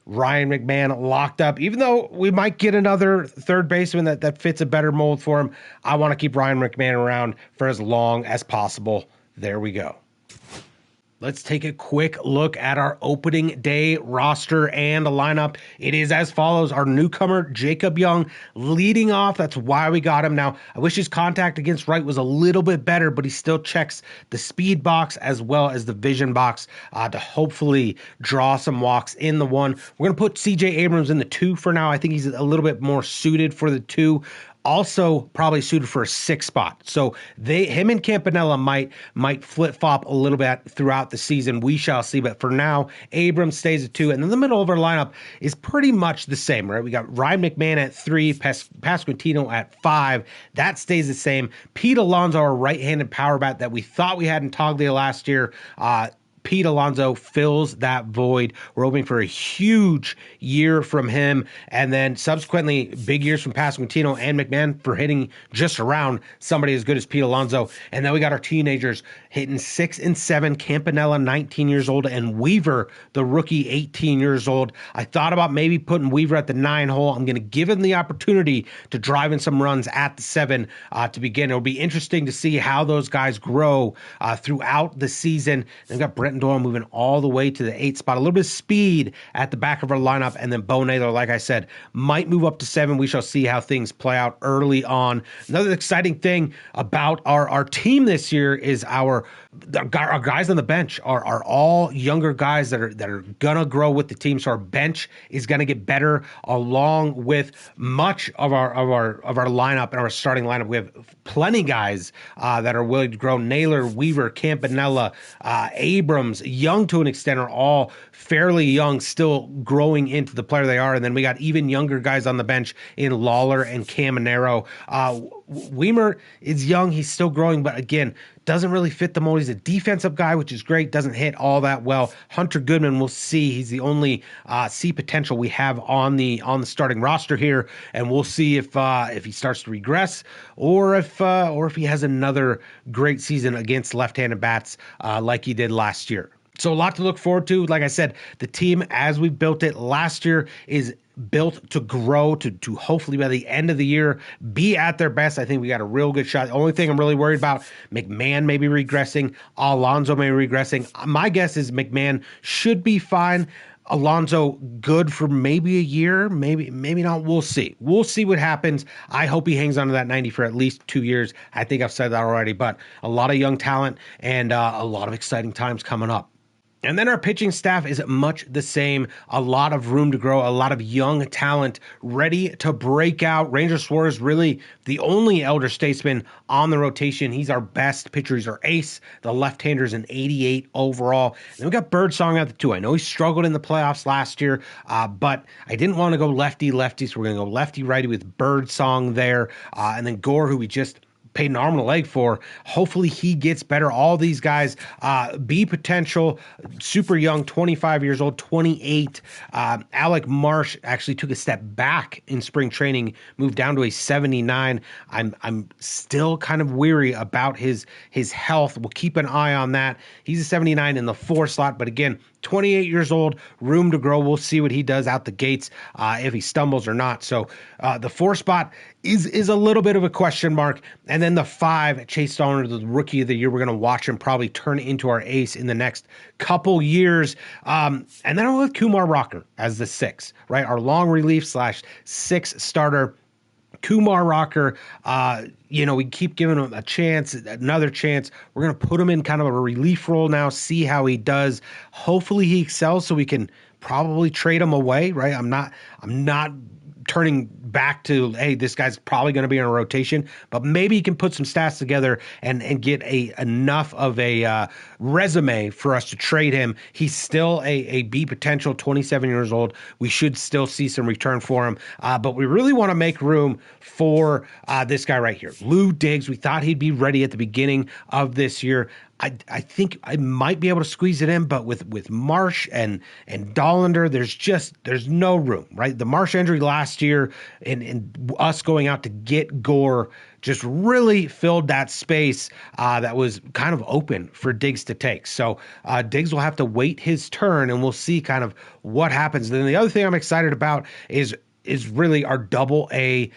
Ryan McMahon locked up. Even though we might get another third baseman that fits a better mold for him, I want to keep Ryan McMahon around for as long as possible. There we go. Let's take a quick look at our opening day roster and the lineup. It is as follows. Our newcomer, Jacob Young, leading off. That's why we got him. Now, I wish his contact against right was a little bit better, but he still checks the speed box as well as the vision box to hopefully draw some walks in the one. We're going to put C.J. Abrams in the 2 for now. I think he's a little bit more suited for the 2. Also probably suited for a 6 spot. So him and Campanella might flip-flop a little bit throughout the season. We shall see. But for now, Abrams stays at 2. And then the middle of our lineup is pretty much the same, right? We got Ryan McMahon at 3, Pasquantino at 5. That stays the same. Pete Alonso, our right-handed power bat that we thought we had in Toglia last year, Pete Alonso fills that void. We're hoping for a huge year from him. And then subsequently, big years from Pasquantino and McMahon for hitting just around somebody as good as Pete Alonso. And then we got our teenagers hitting 6 and 7, Campanella, 19 years old, and Weaver, the rookie, 18 years old. I thought about maybe putting Weaver at the 9 hole. I'm going to give him the opportunity to drive in some runs at the 7 to begin. It'll be interesting to see how those guys grow throughout the season. They've got Brent Brenton Doyle moving all the way to the 8 spot. A little bit of speed at the back of our lineup. And then Bo Naylor, like I said, might move up to 7. We shall see how things play out early on. Another exciting thing about our team this year is our guys on the bench are all younger guys that are gonna grow with the team. So our bench is gonna get better along with much of our lineup and our starting lineup. We have plenty guys that are willing to grow. Naylor, Weaver, Campanella, Abrams, Young to an extent, are all fairly young, still growing into the player they are. And then we got even younger guys on the bench in Lawler and Caminero. Weimer is young. He's still growing, but again, doesn't really fit the mold. He's a defensive guy, which is great. Doesn't hit all that well. Hunter Goodman, we'll see. He's the only C potential we have on the starting roster here, and we'll see if he starts to regress or if he has another great season against left-handed bats like he did last year. So a lot to look forward to. Like I said, the team as we built it last year is built to grow to hopefully by the end of the year be at their best. I think we got a real good shot. The only thing I'm really worried about, McMahon may be regressing, Alonso may be regressing. My guess is McMahon should be fine. Alonso good for maybe a year, maybe not. We'll see. We'll see what happens. I hope he hangs on to that 90 for at least 2 years. I think I've said that already, but a lot of young talent and a lot of exciting times coming up. And then our pitching staff is much the same. A lot of room to grow, a lot of young talent ready to break out. Ranger Suarez really the only elder statesman on the rotation. He's our best pitcher. He's our ace. The left-hander's an 88 overall. And then we got Birdsong at the 2. I know he struggled in the playoffs last year, but I didn't want to go lefty-lefty, so we're going to go lefty-righty with Birdsong there. And then Gore, who we just paid an arm and a leg for. Hopefully he gets better. All these guys, B potential, super young, 25 years old, 28. Alec Marsh actually took a step back in spring training, moved down to a 79. I'm still kind of weary about his health. We'll keep an eye on that. He's a 79 in the 4 slot, but again, 28 years old, room to grow. We'll see what he does out the gates, if he stumbles or not. So the 4 spot is a little bit of a question mark. And then the 5, Chase Stoner, the rookie of the year. We're going to watch him probably turn into our ace in the next couple years. And then I'll have Kumar Rocker as the 6, right? Our long relief / 6 starter. Kumar Rocker, we keep giving him a chance, another chance. We're going to put him in kind of a relief role now, see how he does. Hopefully he excels so we can probably trade him away, right? I'm not turning back to, hey, this guy's probably going to be in a rotation, but maybe he can put some stats together and get enough of a resume for us to trade him. He's still a B potential, 27 years old. We should still see some return for him, but we really want to make room for this guy right here, Lou Diggs. We thought he'd be ready at the beginning of this year. I think I might be able to squeeze it in, but with Marsh and Dollander, there's no room, right? The Marsh injury last year and us going out to get Gore just really filled that space that was kind of open for Diggs to take. So Diggs will have to wait his turn, and we'll see kind of what happens. Then the other thing I'm excited about is really our double A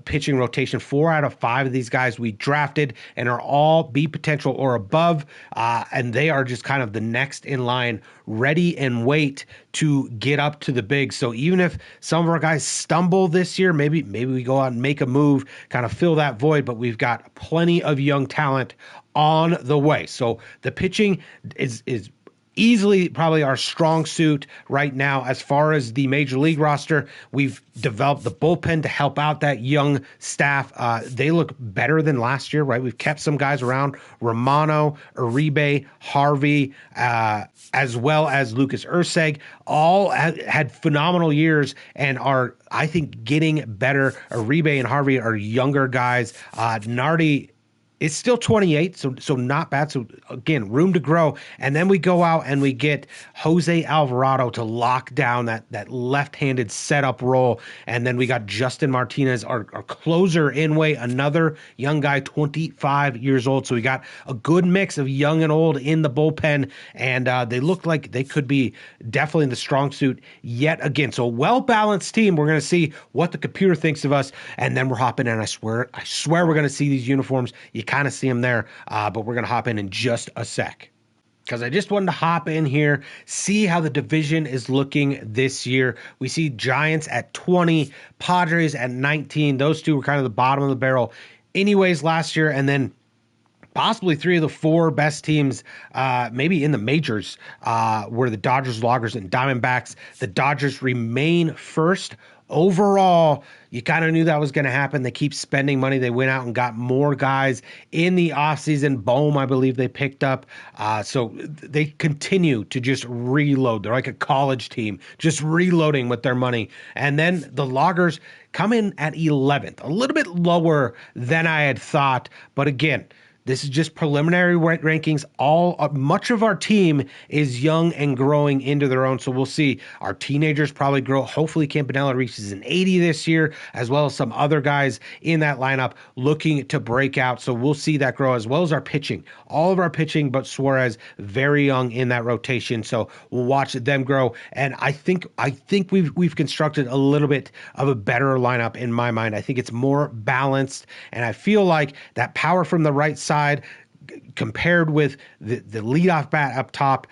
pitching rotation. 4 out of 5 of these guys we drafted and are all B potential or above. And they are just kind of the next in line, ready and wait to get up to the big. So even if some of our guys stumble this year, maybe we go out and make a move, kind of fill that void, but we've got plenty of young talent on the way. So the pitching is easily probably our strong suit right now. As far as the major league roster, we've developed the bullpen to help out that young staff. They look better than last year, right? We've kept some guys around, Romano, Uribe, Harvey, as well as Lucas Urseg, all had phenomenal years and are, I think, getting better. Uribe and Harvey are younger guys. Nardi is still 28, so not bad. So again, room to grow. And then we go out and we get Jose Alvarado to lock down that left-handed setup role. And then we got Justin Martinez, our closer in way, another young guy, 25 years old. So we got a good mix of young and old in the bullpen, and they look like they could be definitely in the strong suit yet again. So a well-balanced team. We're going to see what the computer thinks of us, and then we're hopping in. I swear we're going to see these uniforms. You kind of see them there, but we're going to hop in just a sec. because I just wanted to hop in here, see how the division is looking this year. We see Giants at 20, Padres at 19. Those two were kind of the bottom of the barrel anyways last year, and then possibly three of the four best teams, maybe in the majors, were the Dodgers, Loggers, and Diamondbacks. The Dodgers remain first. Overall, you kind of knew that was going to happen. They keep spending money. They went out and got more guys in the offseason. Bohm, I believe they picked up. So they continue to just reload. They're like a college team, just reloading with their money. And then the Loggers come in at 11th, a little bit lower than I had thought. But again, this is just preliminary rankings. Much of our team is young and growing into their own, so we'll see. Our teenagers probably grow. Hopefully, Campanella reaches an 80 this year, as well as some other guys in that lineup looking to break out. So we'll see that grow, as well as our pitching. All of our pitching, but Suarez very young in that rotation. So we'll watch them grow. And I think we've constructed a little bit of a better lineup in my mind. I think it's more balanced, and I feel like that power from the right side compared with the leadoff bat up top,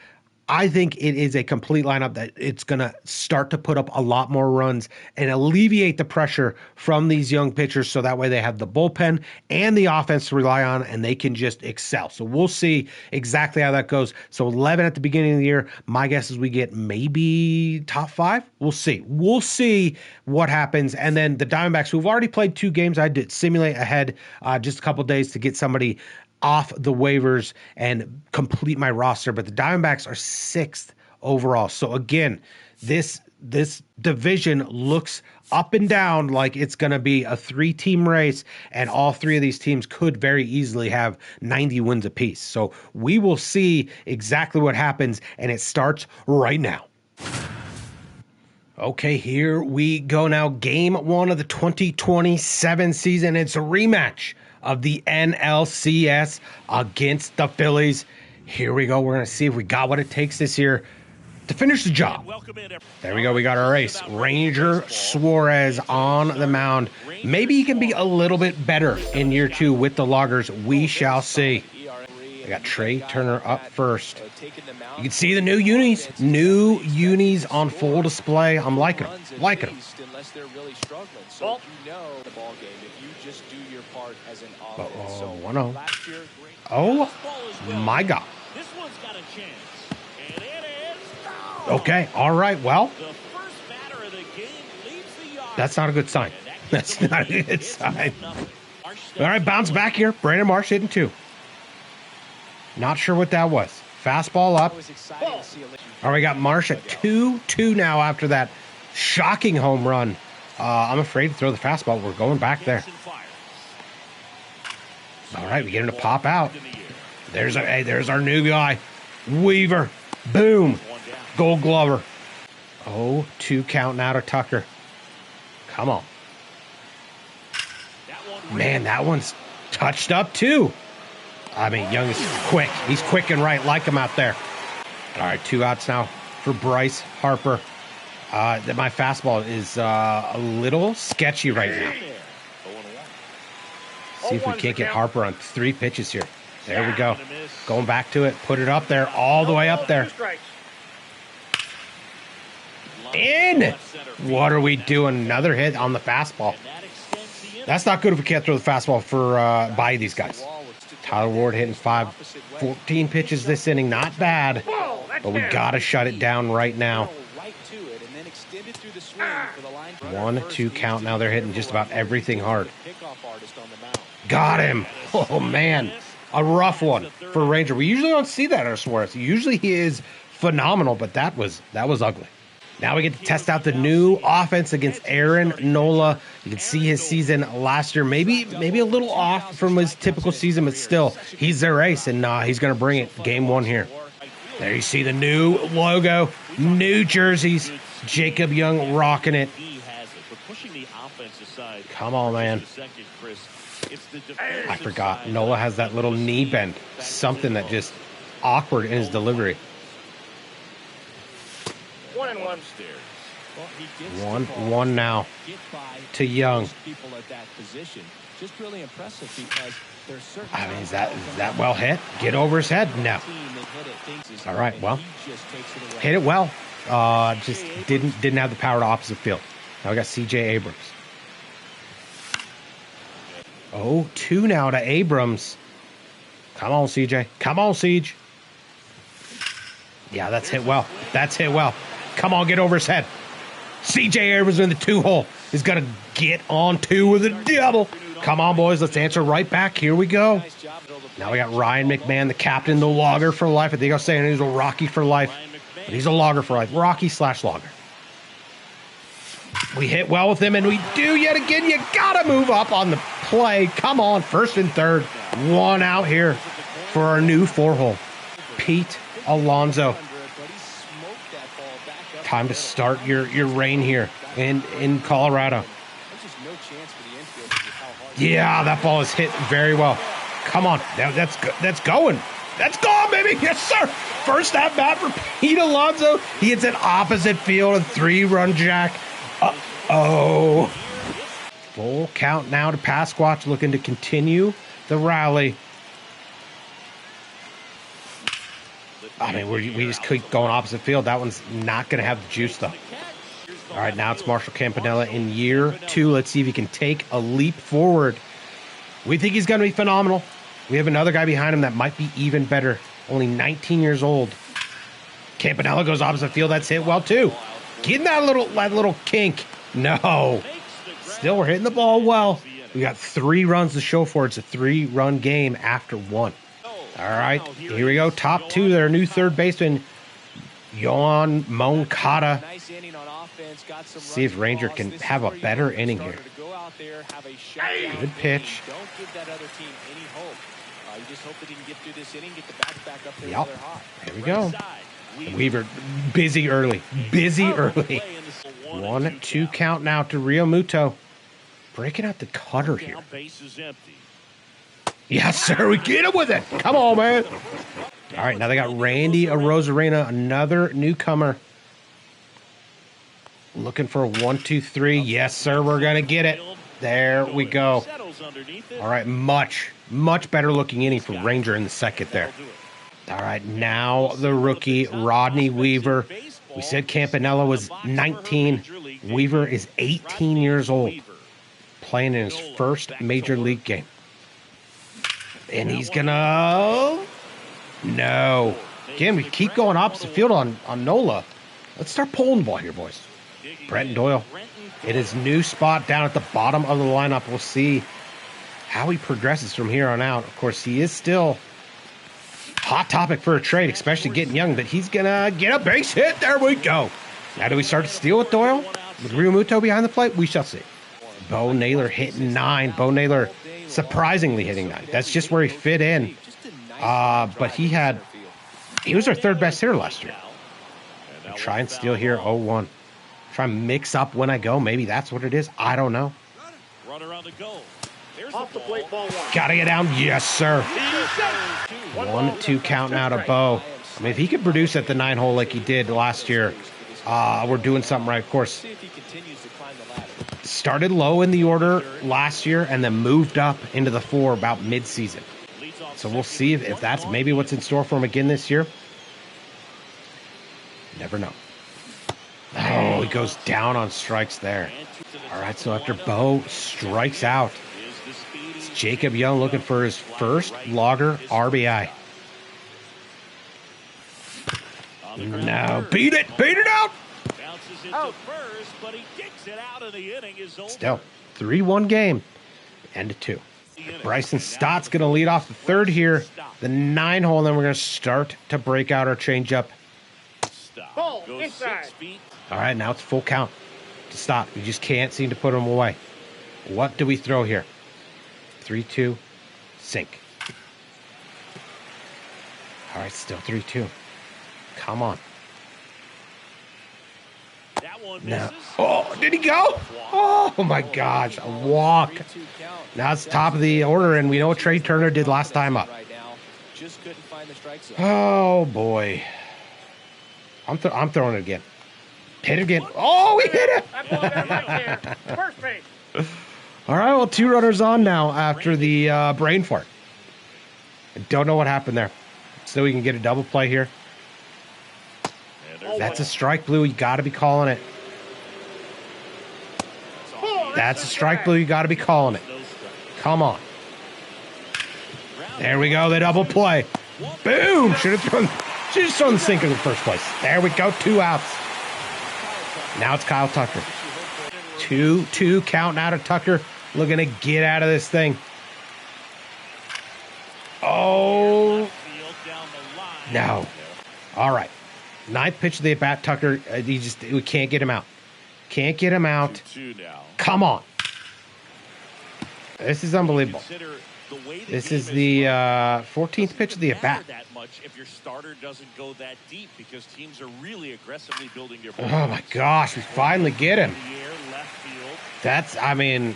I think it is a complete lineup that it's going to start to put up a lot more runs and alleviate the pressure from these young pitchers, so that way they have the bullpen and the offense to rely on, and they can just excel. So we'll see exactly how that goes. So 11 at the beginning of the year. My guess is we get maybe top 5. We'll see. We'll see what happens. And then the Diamondbacks, who've already played 2 games, I did simulate ahead just a couple days to get somebody off the waivers and complete my roster, but the Diamondbacks are 6th overall. So again, this division looks up and down like it's going to be a 3-team race, and all 3 of these teams could very easily have 90 wins apiece. So we will see exactly what happens, and it starts right now. Okay, here we go now. Game 1 of the 2027 season. It's a rematch of the NLCS against the Phillies. Here we go. We're going to see if we got what it takes this year to finish the job. There we go. We got our ace, Ranger Suarez, on the mound. Maybe he can be a little bit better in year 2 with the Loggers. We shall see. I got Trey Turner up first. You can see the new unis. New unis on full display. I'm liking them. Liking them. Well, Oh, 1-0. Oh, my God. Okay, all right, well, that's not a good sign. That's not a good sign. All right, bounce back here. Brandon Marsh hitting 2. Not sure what that was. Fastball up. All right, we got Marsh at 2-2 now after that shocking home run. I'm afraid to throw the fastball. We're going back there. All right, we get him to pop out. There's our new guy, Weaver. Boom. Gold Glover. 0-2 count now to Tucker. Come on. Man, that one's touched up too. I mean, Young is quick. He's quick and right. Like him out there. All right, 2 outs now for Bryce Harper. My fastball is a little sketchy right now. See if we can't get Harper on 3 pitches here. There we go. Going back to it. Put it up there. All the way up there. In! What are we doing? Another hit on the fastball. That's not good if we can't throw the fastball for by these guys. Tyler Ward hitting 14 pitches this inning. Not bad, but we got to shut it down right now. 1-2 count. Now they're hitting just about everything hard. Got him. Oh, man. A rough one for Ranger. We usually don't see that in Suarez. Usually he is phenomenal, but that was ugly. Now we get to test out the new offense against Aaron Nola. You can see his season last year, maybe a little off from his typical season, but still, he's their ace, and he's going to bring it game 1 here. There you see the new logo, new jerseys. Jacob Young rocking it. Come on, man. I forgot. Nola has that little knee bend. Something that just awkward in his delivery. 1-1. Well, he gets 1-1 now to Young. people at that position. Just really impressive because there's certain I mean, is that well hit? Get over his head? No. All right, well, hit it well. Just didn't have the power to opposite field. Now we got C.J. Abrams. 0-2 now to Abrams. Come on, CJ. Come on, Siege. Yeah, that's hit well. That's hit well. Come on, get over his head. CJ Abrams in the 2-hole. He's got to get on 2 with a double. Come on, boys. Let's answer right back. Here we go. Now we got Ryan McMahon, the captain, the logger for life. I think I was saying he's a Rocky for life. But he's a logger for life. Rocky/logger. We hit well with him, and we do yet again. You got to move up on the play. Come on, first and third. 1 out here for our new 4-hole. Pete Alonso. Time to start your reign here in Colorado. Yeah, that ball is hit very well. Come on, that's going. That's gone, baby. Yes, sir. First at bat for Pete Alonso. He hits an opposite field, a 3-run jack. Uh-oh. Full count now to Pasquatch, looking to continue the rally. I mean, we just keep going opposite field. That one's not going to have the juice, though. All right, now it's Marshall Campanella in year 2. Let's see if he can take a leap forward. We think he's going to be phenomenal. We have another guy behind him that might be even better. Only 19 years old. Campanella goes opposite field. That's hit well, too. Getting that little kink. No. Still, we're hitting the ball well. We got 3 runs to show for it. It's a 3-run game after 1. All right, here we go. Top 2, their new third baseman, Yoan Moncada. See if Ranger can have a better inning here. Good pitch. Yep. Here we go. Weaver, busy early. 1-2 count now to Rio Muto. Breaking out the cutter here. Yes, sir. We get him with it. Come on, man. All right, now they got Randy Arozarena, another newcomer. Looking for a 1-2-3. Yes, sir. We're going to get it. There we go. All right, much better looking inning for Ranger in the second there. All right, now the rookie, Rodney Weaver. We said Campanella was 19. Weaver is 18 years old, playing in his first major league game. And he's gonna... No. Again, we keep going opposite field on Nola. Let's start pulling the ball here, boys. Brenton Doyle in his new spot down at the bottom of the lineup. We'll see how he progresses from here on out. Of course, he is still hot topic for a trade, especially getting young, but he's gonna get a base hit. There we go. Now do we start to steal with Doyle? With Realmuto behind the plate? We shall see. Bo Naylor hitting 9. Bo Naylor surprisingly hitting 9. That's just where he fit in. But he was our third best hitter last year. I'll try and steal here. 0-1. Try and mix up when I go. Maybe that's what it is. I don't know. Gotta get down. Yes, sir. 1-2 count now to Bo. I mean, if he could produce at the 9-hole like he did last year, we're doing something right. Of course, started low in the order last year and then moved up into the 4 about mid-season. So we'll see if that's maybe what's in store for him again this year. Never know. Oh, he goes down on strikes there. All right, so after Bo strikes out, it's Jacob Young looking for his first logger RBI. No, beat it out. Still, 3-1 game, end of 2. Bryson Stott's going to lead off the third here, the 9-hole, and then we're going to start to break out our changeup. All right, now it's full count to Stott. We just can't seem to put him away. What do we throw here? 3-2, sink. All right, still 3-2. Come on. No. Oh, did he go? Oh, my gosh. A walk. Now it's top of the order, and we know what Trey Turner did last time up. Oh, boy. I'm throwing it again. Hit it again. Oh, we hit it. I pull that right there. First base. All right, well, 2 runners on now after the brain fart. I don't know what happened there. So we can get a double play here. That's a strike, Blue. You got to be calling it. That's a strike, Blue. You got to be calling it. Come on. There we go. The double play. Boom. Should have thrown the sinker in the first place. There we go. 2 outs. Now it's Kyle Tucker. 2-2 count out of Tucker. Looking to get out of this thing. Oh. No. All right. 9th pitch of the at-bat, Tucker. We can't get him out. Can't get him out. Come on. This is unbelievable. This is the 14th pitch of the at-bat. If your starter doesn't go that deep, because teams are really aggressively building their Oh my gosh, we finally get him. That's, I mean,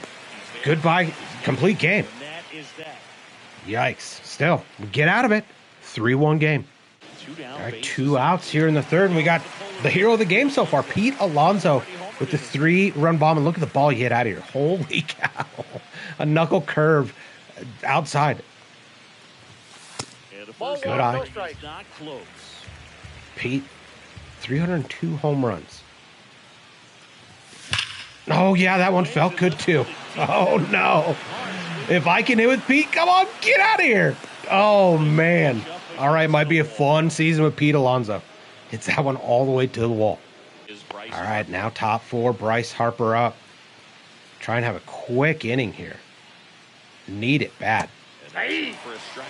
goodbye, complete game. Yikes. Still, we get out of it. 3-1 game. All right, 2 outs here in the third, and we got the hero of the game so far, Pete Alonso, with the 3-run bomb. And look at the ball he hit out of here. Holy cow. A knuckle curve outside. Good eye. Pete, 302 home runs. Oh, yeah, that one felt good, too. Oh, no. If I can hit with Pete, come on, get out of here. Oh, man. All right, might be a fun season with Pete Alonso. Hits that one all the way to the wall. All right, now top 4, Bryce Harper up. Try and have a quick inning here. Need it bad. For a strike.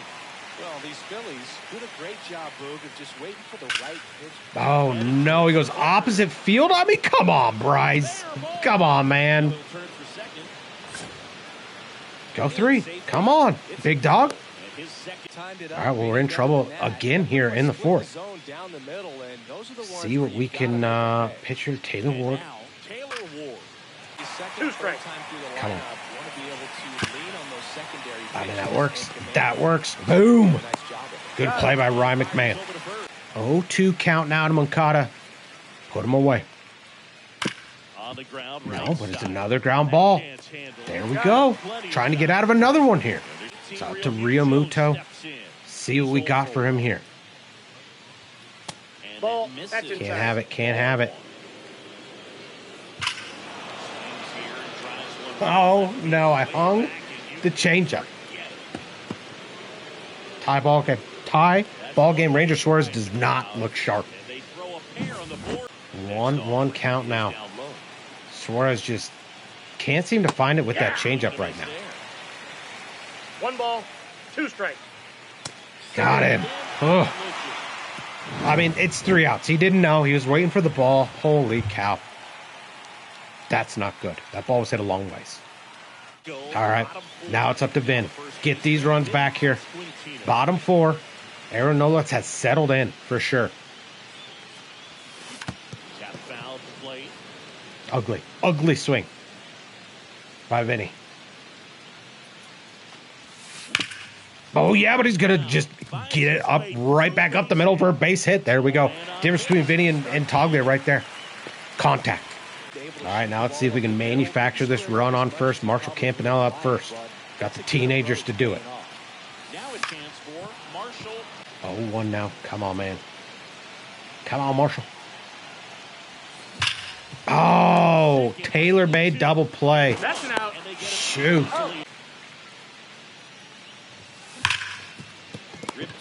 Well, these Phillies did a great job, Boog, of just waiting for the right pitch. Oh, no, he goes opposite field. I mean, come on, Bryce. Come on, man. Go 3. Come on, big dog. All right, well, we're in trouble again here in the 4th. See what we can pitcher Taylor Ward. 2 strikes. Come on. I mean, that works. That works. Boom. Good play by Ryan McMahon. 0-2 count now to Moncada. Put him away. No, but it's another ground ball. There we go. Trying to get out of another one here. It's out to Rio Muto. See what we got for him here. Ball. Can't have it. Can't have it. Oh, no. I hung the changeup. Tie ball game. Tie ball game. Ranger Suarez does not look sharp. 1-1 count now. Suarez just can't seem to find it with that changeup right now. 1 ball, 2 strikes. Got him. Ugh. I mean, it's 3 outs. He didn't know. He was waiting for the ball. Holy cow. That's not good. That ball was hit a long ways. All right. Now it's up to Vin. Get these runs back here. Bottom 4. Aaron Nola has settled in for sure. Ugly. Ugly swing by Vinny. Oh, yeah, but he's going to just get it up right back up the middle for a base hit. There we go. Difference between Vinny and Toglia right there. Contact. All right, now let's see if we can manufacture this run on first. Marshall Campanella up first. Got the teenagers to do it. 0-1 now. Come on, man. Come on, Marshall. Oh, Taylor made double play. That's an out. Shoot.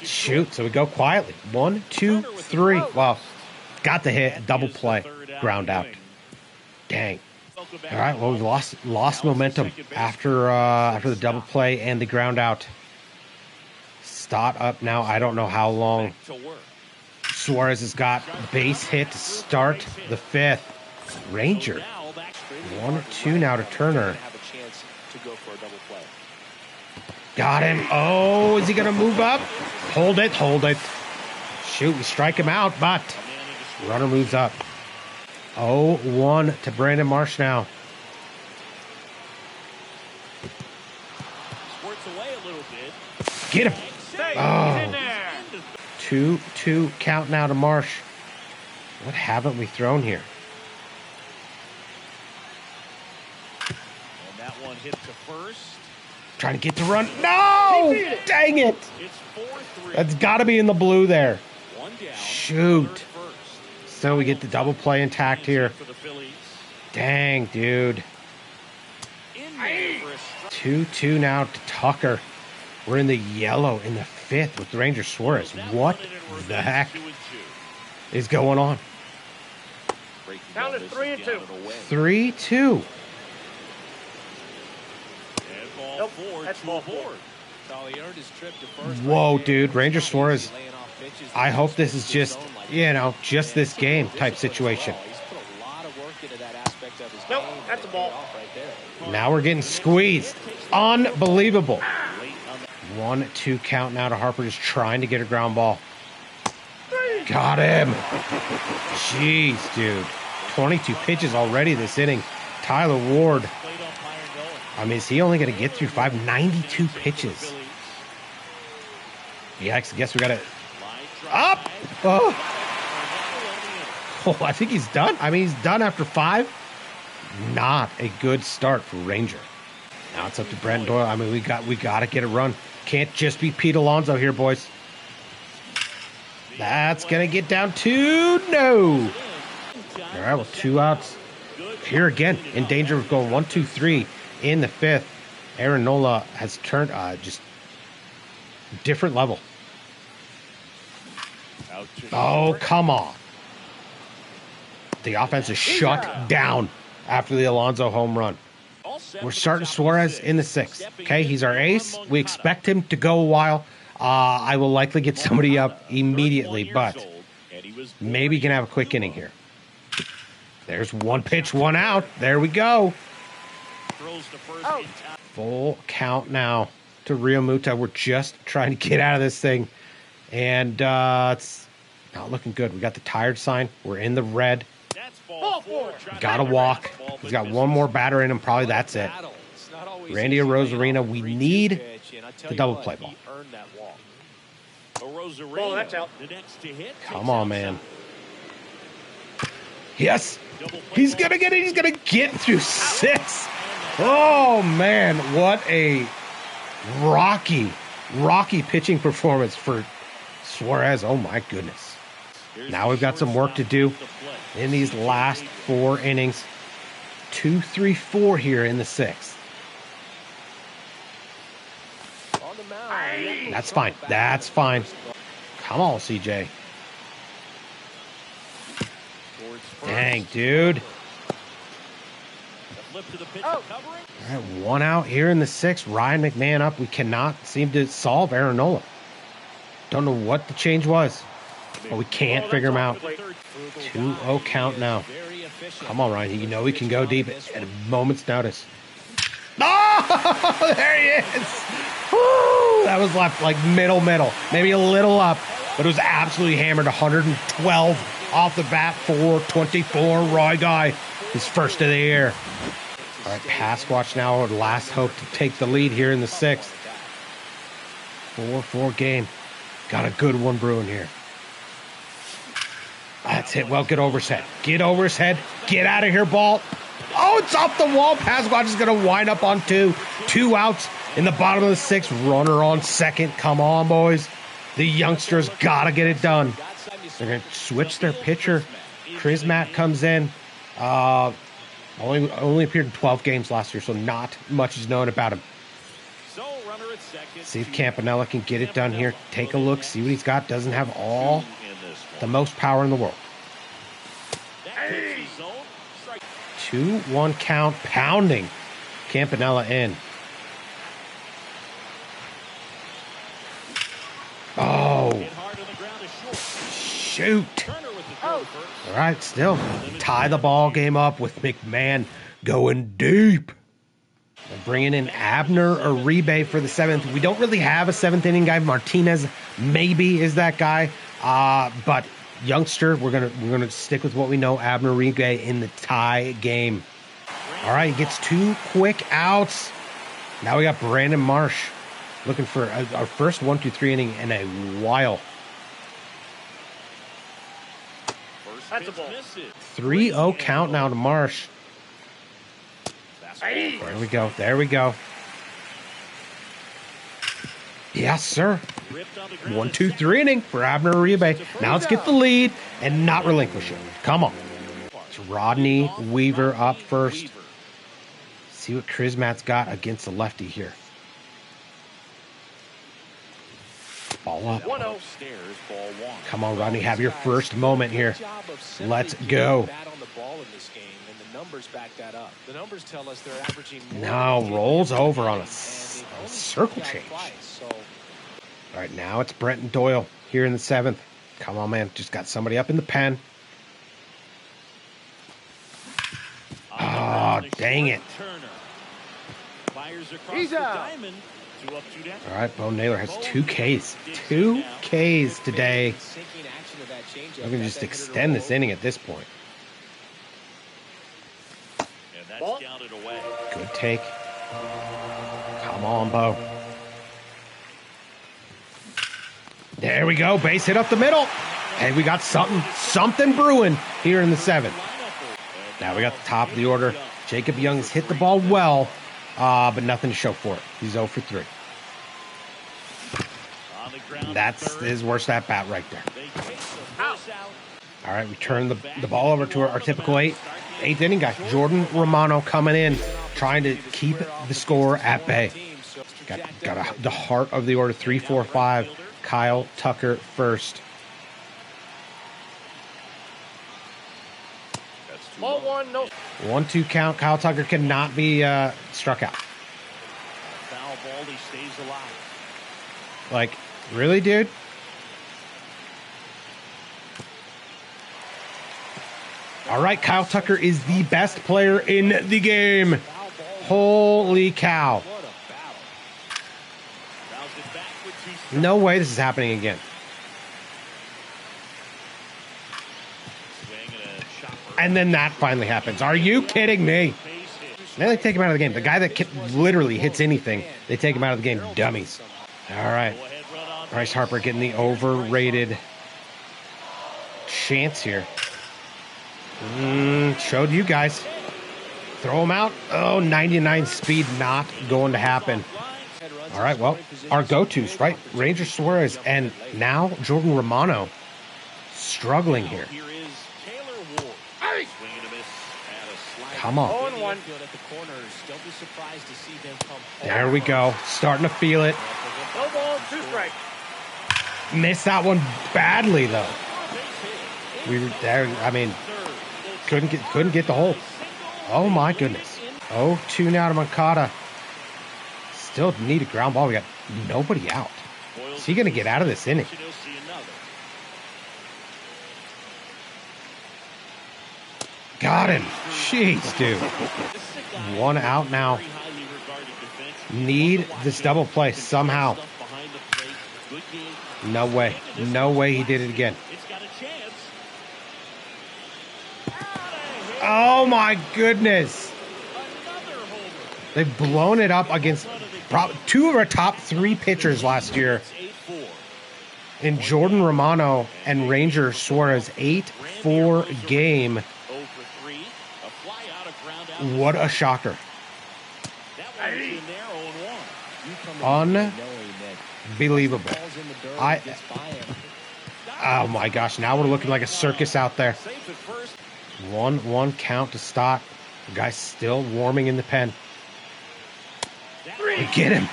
Shoot. So we go quietly. 1, 2, 3. Wow. Got the hit. Double play. Ground out. Dang. All right. Well, we've lost momentum after the double play and the ground out. Stott up now. I don't know how long Suarez has got. Base hit to start the 5th. Ranger. 1-2 now to Turner. Got him. Oh, is he going to move up? Hold it. Hold it. Shoot, we strike him out, but runner moves up. 0-1 to Brandon Marsh now. Get him. Oh. 2-2 count now to Marsh. What haven't we thrown here? And that one hit to first. Trying to get the run. No! Dang it! It's 4-3. That's got to be in the blue there. One down. Shoot. First. So we get the double play intact here. For the Phillies. Dang, dude. In there for a strike. 2-2 now to Tucker. We're in the yellow in the 5th with Ranger Suarez. What the heck is going on? Count is 3-2. 3-2. Nope, that's ball 4. Whoa, dude. Ranger Suarez. I hope this is just, just this game type situation. Nope, that's a ball. Now we're getting squeezed. Unbelievable. 1-2 count now to Harper, just trying to get a ground ball. Got him. Jeez, dude. 22 pitches already this inning. Tyler Ward. I mean, is he only going to get through 592 pitches? Yeah, I guess we got to... Up! Oh. I think he's done. I mean, he's done after 5. Not a good start for Ranger. Now it's up to Brent Doyle. I mean, we got to get a run. Can't just be Pete Alonso here, boys. That's going to get down to no. All right, well, 2 outs. Here again, in danger of going 1-2-3 in the 5th. Aaron Nola has turned just different level. Oh, come on. The offense is shut down after the Alonso home run. We're starting Suarez in the 6th. Okay, he's our ace. We expect him to go a while. I will likely get somebody up immediately, but maybe can have a quick inning here. There's 1 pitch, 1 out. There we go. Full count now to Rio Muta. We're just trying to get out of this thing, and it's not looking good. We got the tired sign. We're in the red. Got to walk. He's got 1 more batter in him. Probably that's it. Randy Rosarina, we need the double play ball. Oh, that's out. Come on, man. Yes. He's going to get it. He's going to get through 6. Oh, man. What a rocky pitching performance for Suarez. Oh, my goodness. Now we've got some work to do in these last 4 innings. 2, 3, 4 here in the 6th. That's fine. That's fine. Come on, CJ. Dang, dude. All right, 1 out here in the 6th. Ryan McMahon up. We cannot seem to solve Aaron Nola. Don't know what the change was, but we can't figure him out. 2-0 count now. Come on, Ryan. You know he can go deep at a moment's notice. Oh, there he is. Woo! That was left like middle. Maybe a little up, but it was absolutely hammered. 112 off the bat for 24. Roy Guy, his first of the year. All right, Pasquatch now, our last hope to take the lead here in the 6th. 4-4 game. Got a good one brewing here. That's it. Well, get over his head. Get over his head. Get out of here, ball. Oh, it's off the wall. Pasquatch is going to wind up on 2. 2 outs in the bottom of the 6th. Runner on second. Come on, boys. The youngsters got to get it done. They're going to switch their pitcher. Chris Matt comes in. Only appeared in 12 games last year, so not much is known about him. See if Campanella can get it done here. Take a look. See what he's got. Doesn't have all the most power in the world. 2-1 count, pounding Campanella in. Oh, shoot. All right, still tie the ball game up with McMahon going deep. They're bringing in Abner Uribe for the 7th. We don't really have a 7th inning guy. Martinez maybe is that guy, but youngster, we're gonna stick with what we know. Abner Uribe in the tie game. All right, he gets 2 quick outs. Now we got Brandon Marsh looking for our first 1-2-3 inning in a while. That's a ball. 3-0 count now to Marsh. There we go. There we go. Yes, sir. 1, 2, 3 inning for Abner Uribe. Now let's get the lead and not relinquish it. Come on. It's Rodney Weaver up first. See what Krismat's got against the lefty here. Ball up. Come on, Rodney. Have your first moment here. Let's go. Now rolls over on a circle change. All right, now it's Brenton Doyle here in the 7th. Come on, man. Just got somebody up in the pen. Oh, dang it. He's out. All right, Bo Naylor has 2 Ks. 2 Ks today. I'm going to just extend this inning at this point. Good take. Come on, Bo. There we go. Base hit up the middle. And we got something brewing here in the 7th. Now we got the top of the order. Jacob Young has hit the ball well, but nothing to show for it. He's 0 for 3. That's his worst at bat right there. All right, we turn the ball over to our typical 8th inning guy, Jordan Romano, coming in, trying to keep the score at bay. Got the heart of the order, 3, 4, 5. Kyle Tucker first. 1-2 count. Kyle Tucker cannot be struck out. Like, really, dude? All right, Kyle Tucker is the best player in the game. Holy cow. No way this is happening again. And then that finally happens. Are you kidding me? Now they take him out of the game. The guy that literally hits anything, they take him out of the game. Dummies. All right. Bryce Harper getting the overrated chance here. Showed you guys. Throw him out. Oh, 99 speed, not going to happen. All right, well, our go-tos, right? Ranger Suarez and now Jordan Romano struggling here. Come on. There we go. Starting to feel it. No ball, 2 strikes. Missed that one badly, though. We were there. I mean, couldn't get the hole. Oh my goodness. 0-2 now to Moncada. Still need a ground ball. We got nobody out. Is he going to get out of this inning? Got him. Jeez, dude. 1 out now. Need this double play somehow. No way. No way he did it again. Oh my goodness. They've blown it up against 2 of our top 3 pitchers last year. In Jordan Romano and Ranger Suarez, 8-4 game. What a shocker. Unbelievable. Oh my gosh, now we're looking like a circus out there. 1-1 count to Stott. The guy's still warming in the pen. We get him.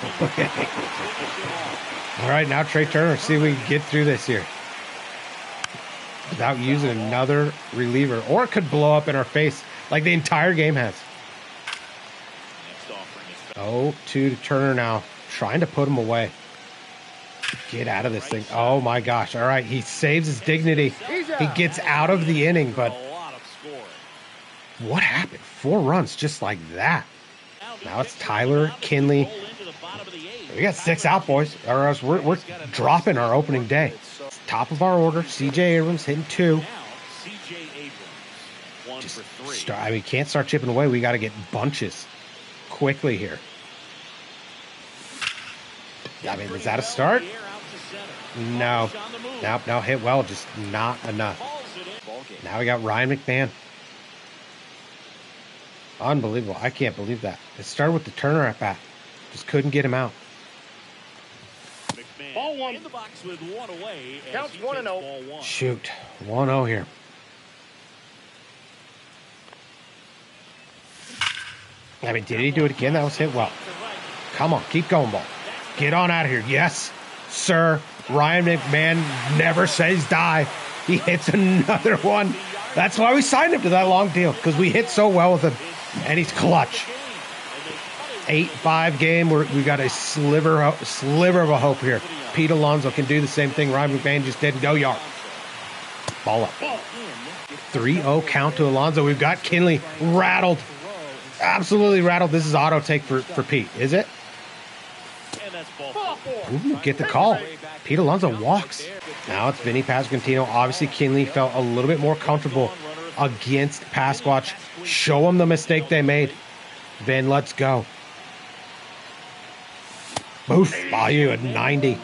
All right, now Trey Turner. See if we can get through this here without using another reliever, or it could blow up in our face like the entire game has. 0-2 to Turner now, trying to put him away. Get out of this thing. Oh my gosh. All right, he saves his dignity. He gets out of the inning, but what happened? 4 runs just like that. Now it's Tyler Kinley. We got 6 out, boys, or else we're dropping our opening day. Top of our order, C.J. Abrams hitting 2. Can't start chipping away. We got to get bunches quickly here. I mean, is that a start? No. Nope, no, hit well, just not enough. Now we got Ryan McMahon. Unbelievable. I can't believe that. It started with the Turner at bat. Just couldn't get him out. Ball one. In the box with one away. Counts 1-0. Shoot. 1-0 here. I mean, did he do it again? That was hit well. Come on. Keep going, ball. Get on out of here. Yes, sir. Ryan McMahon never says die. He hits another one. That's why we signed him to that long deal, because we hit so well with him, and he's clutch. 8-5 game. We got a sliver of a hope here. Pete Alonso can do the same thing Ryan McMahon just did and go yard. Ball up. 3-0 count to Alonso. We've got Kinley rattled. Absolutely rattled. This is auto take for Pete, is it? Ooh, get the call. Pete Alonso walks. Now it's Vinny Pasquantino. Obviously, Kinley felt a little bit more comfortable against Pasquatch. Show them the mistake they made. Vin, let's go. Boof. Bayou at 90.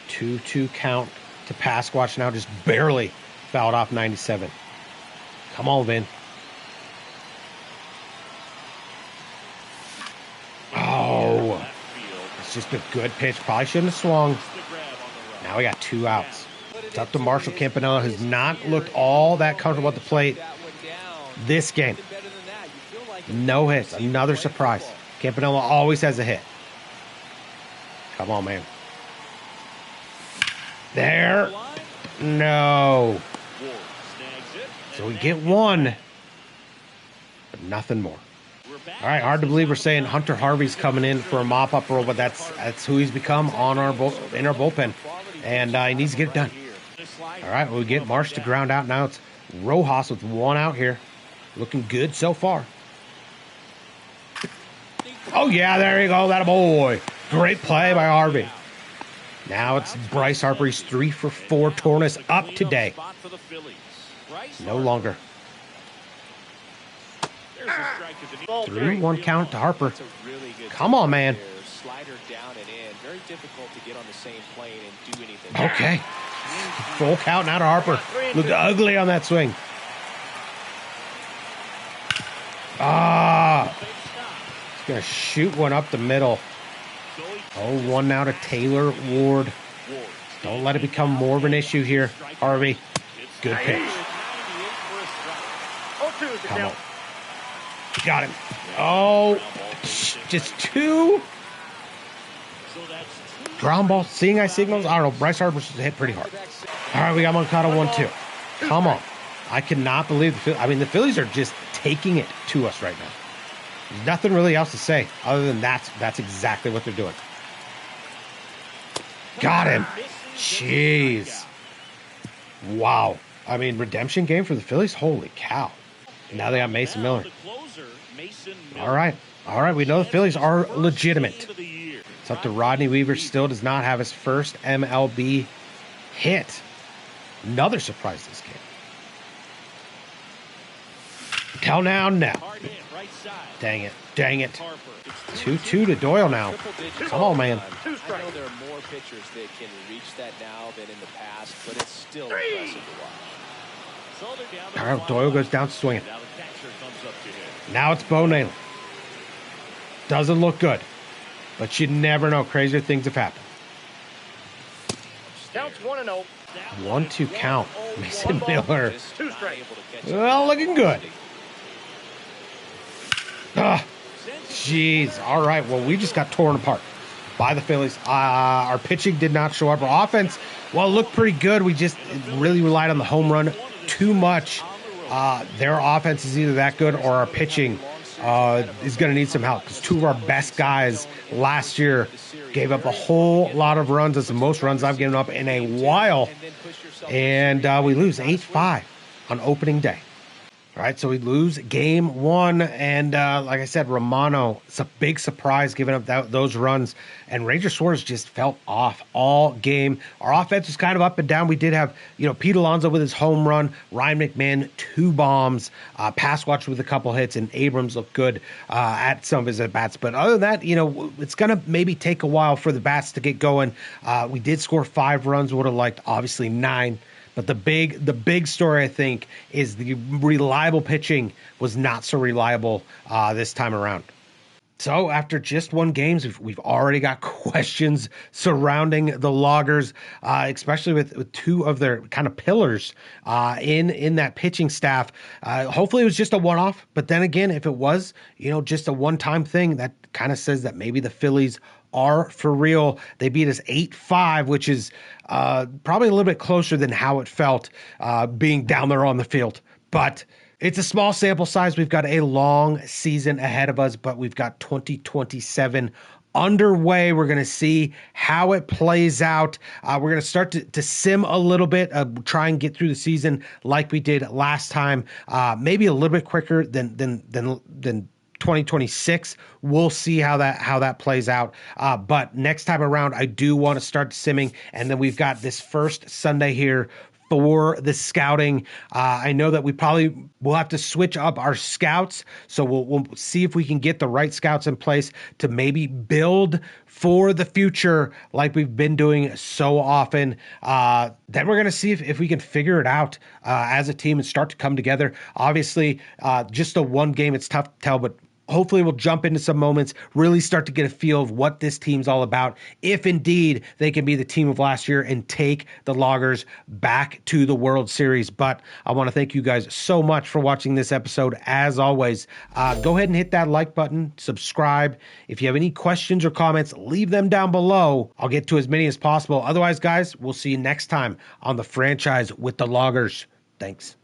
2-2 count to Pasquatch. Now just barely fouled off 97. Come on, Vin. Oh. It's just a good pitch. Probably shouldn't have swung. Now we got 2 outs. It's up to Marshall Campanella, who's not looked all that comfortable at the plate this game. No hits. Another surprise. Campanella always has a hit. Come on, man. There. No. So we get 1, but nothing more. All right, hard to believe we're saying Hunter Harvey's coming in for a mop-up role, but that's who he's become on in our bullpen, and he needs to get it done. All right, we get Marsh to ground out. Now it's Rojas with 1 out here. Looking good so far. Oh, yeah, there you go. That boy. Great play by Harvey. Now it's Bryce Harper. He's 3 for 4. Torres up today. No longer. 3-1 count to Harper. Come on, man. Okay. Full count now to Harper. Looked ugly on that swing. He's going to shoot one up the middle. 0-1 now to Taylor Ward. Don't let it become more of an issue here, Harvey. Good pitch. Come on. Got him. Oh, just 2 ground ball seeing eye signals. I don't know. Bryce Harper's hit pretty hard. All right, we got Moncada 1-2. Come on. I cannot believe the Phillies are just taking it to us right now. There's nothing really else to say other than that's exactly what they're doing. Got him. Jeez. Wow. I mean, redemption game for the Phillies? Holy cow. Now they got Mason Miller. All right. We know the Phillies are legitimate. It's up to Rodney Weaver. Still does not have his first MLB hit. Another surprise this game. Tell now. Dang it. 2-2 to Doyle now. Come on, man. I know there are more pitchers that can reach that now than in the past, but it's still impressive to watch. All right, Doyle goes down swinging. Now it's Bo Naylor. Doesn't look good, but you never know. Crazier things have happened. Counts 1-0. 1-2 count. Mason Miller. 2 strikes. Well, looking good. Jeez. All right. Well, we just got torn apart by the Phillies. Our pitching did not show up. Our offense, well, looked pretty good. We just really relied on the home run too much. Their offense is either that good or our pitching is going to need some help, because 2 of our best guys last year gave up a whole lot of runs. That's the most runs I've given up in a while. And we lose 8-5 on opening day. All right, so we lose game 1, and like I said, Romano, it's a big surprise giving up those runs, and Ranger Suarez just felt off all game. Our offense was kind of up and down. We did have, Pete Alonso with his home run, Ryan McMahon 2 bombs, Pasquatch with a couple hits, and Abrams looked good at some of his at-bats. But other than that, it's going to maybe take a while for the bats to get going. We did score 5 runs, would have liked, obviously, 9. But the big story, I think, is the reliable pitching was not so reliable this time around. So after just one game, we've already got questions surrounding the Loggers, especially with two of their kind of pillars in that pitching staff. Hopefully it was just a one-off, but then again, if it was, just a one-time thing, that kind of says that maybe the Phillies are for real. They beat us 8-5, which is probably a little bit closer than how it felt being down there on the field. But it's a small sample size. We've got a long season ahead of us, but we've got 2027 underway. We're going to see how it plays out. We're going to start to sim a little bit, try and get through the season like we did last time, maybe a little bit quicker than 2026. We'll see how that plays out. But next time around, I do want to start simming, and then we've got this first Sunday here for the scouting. I know that we probably will have to switch up our scouts, so we'll see if we can get the right scouts in place to maybe build for the future like we've been doing so often. Then we're going to see if we can figure it out as a team and start to come together. Obviously, just a one game, it's tough to tell, but hopefully we'll jump into some moments, really start to get a feel of what this team's all about, if indeed they can be the team of last year and take the Loggers back to the World Series. But I want to thank you guys so much for watching this episode. As always, go ahead and hit that like button, subscribe. If you have any questions or comments, leave them down below. I'll get to as many as possible. Otherwise, guys, we'll see you next time on the Franchise with the Loggers. Thanks.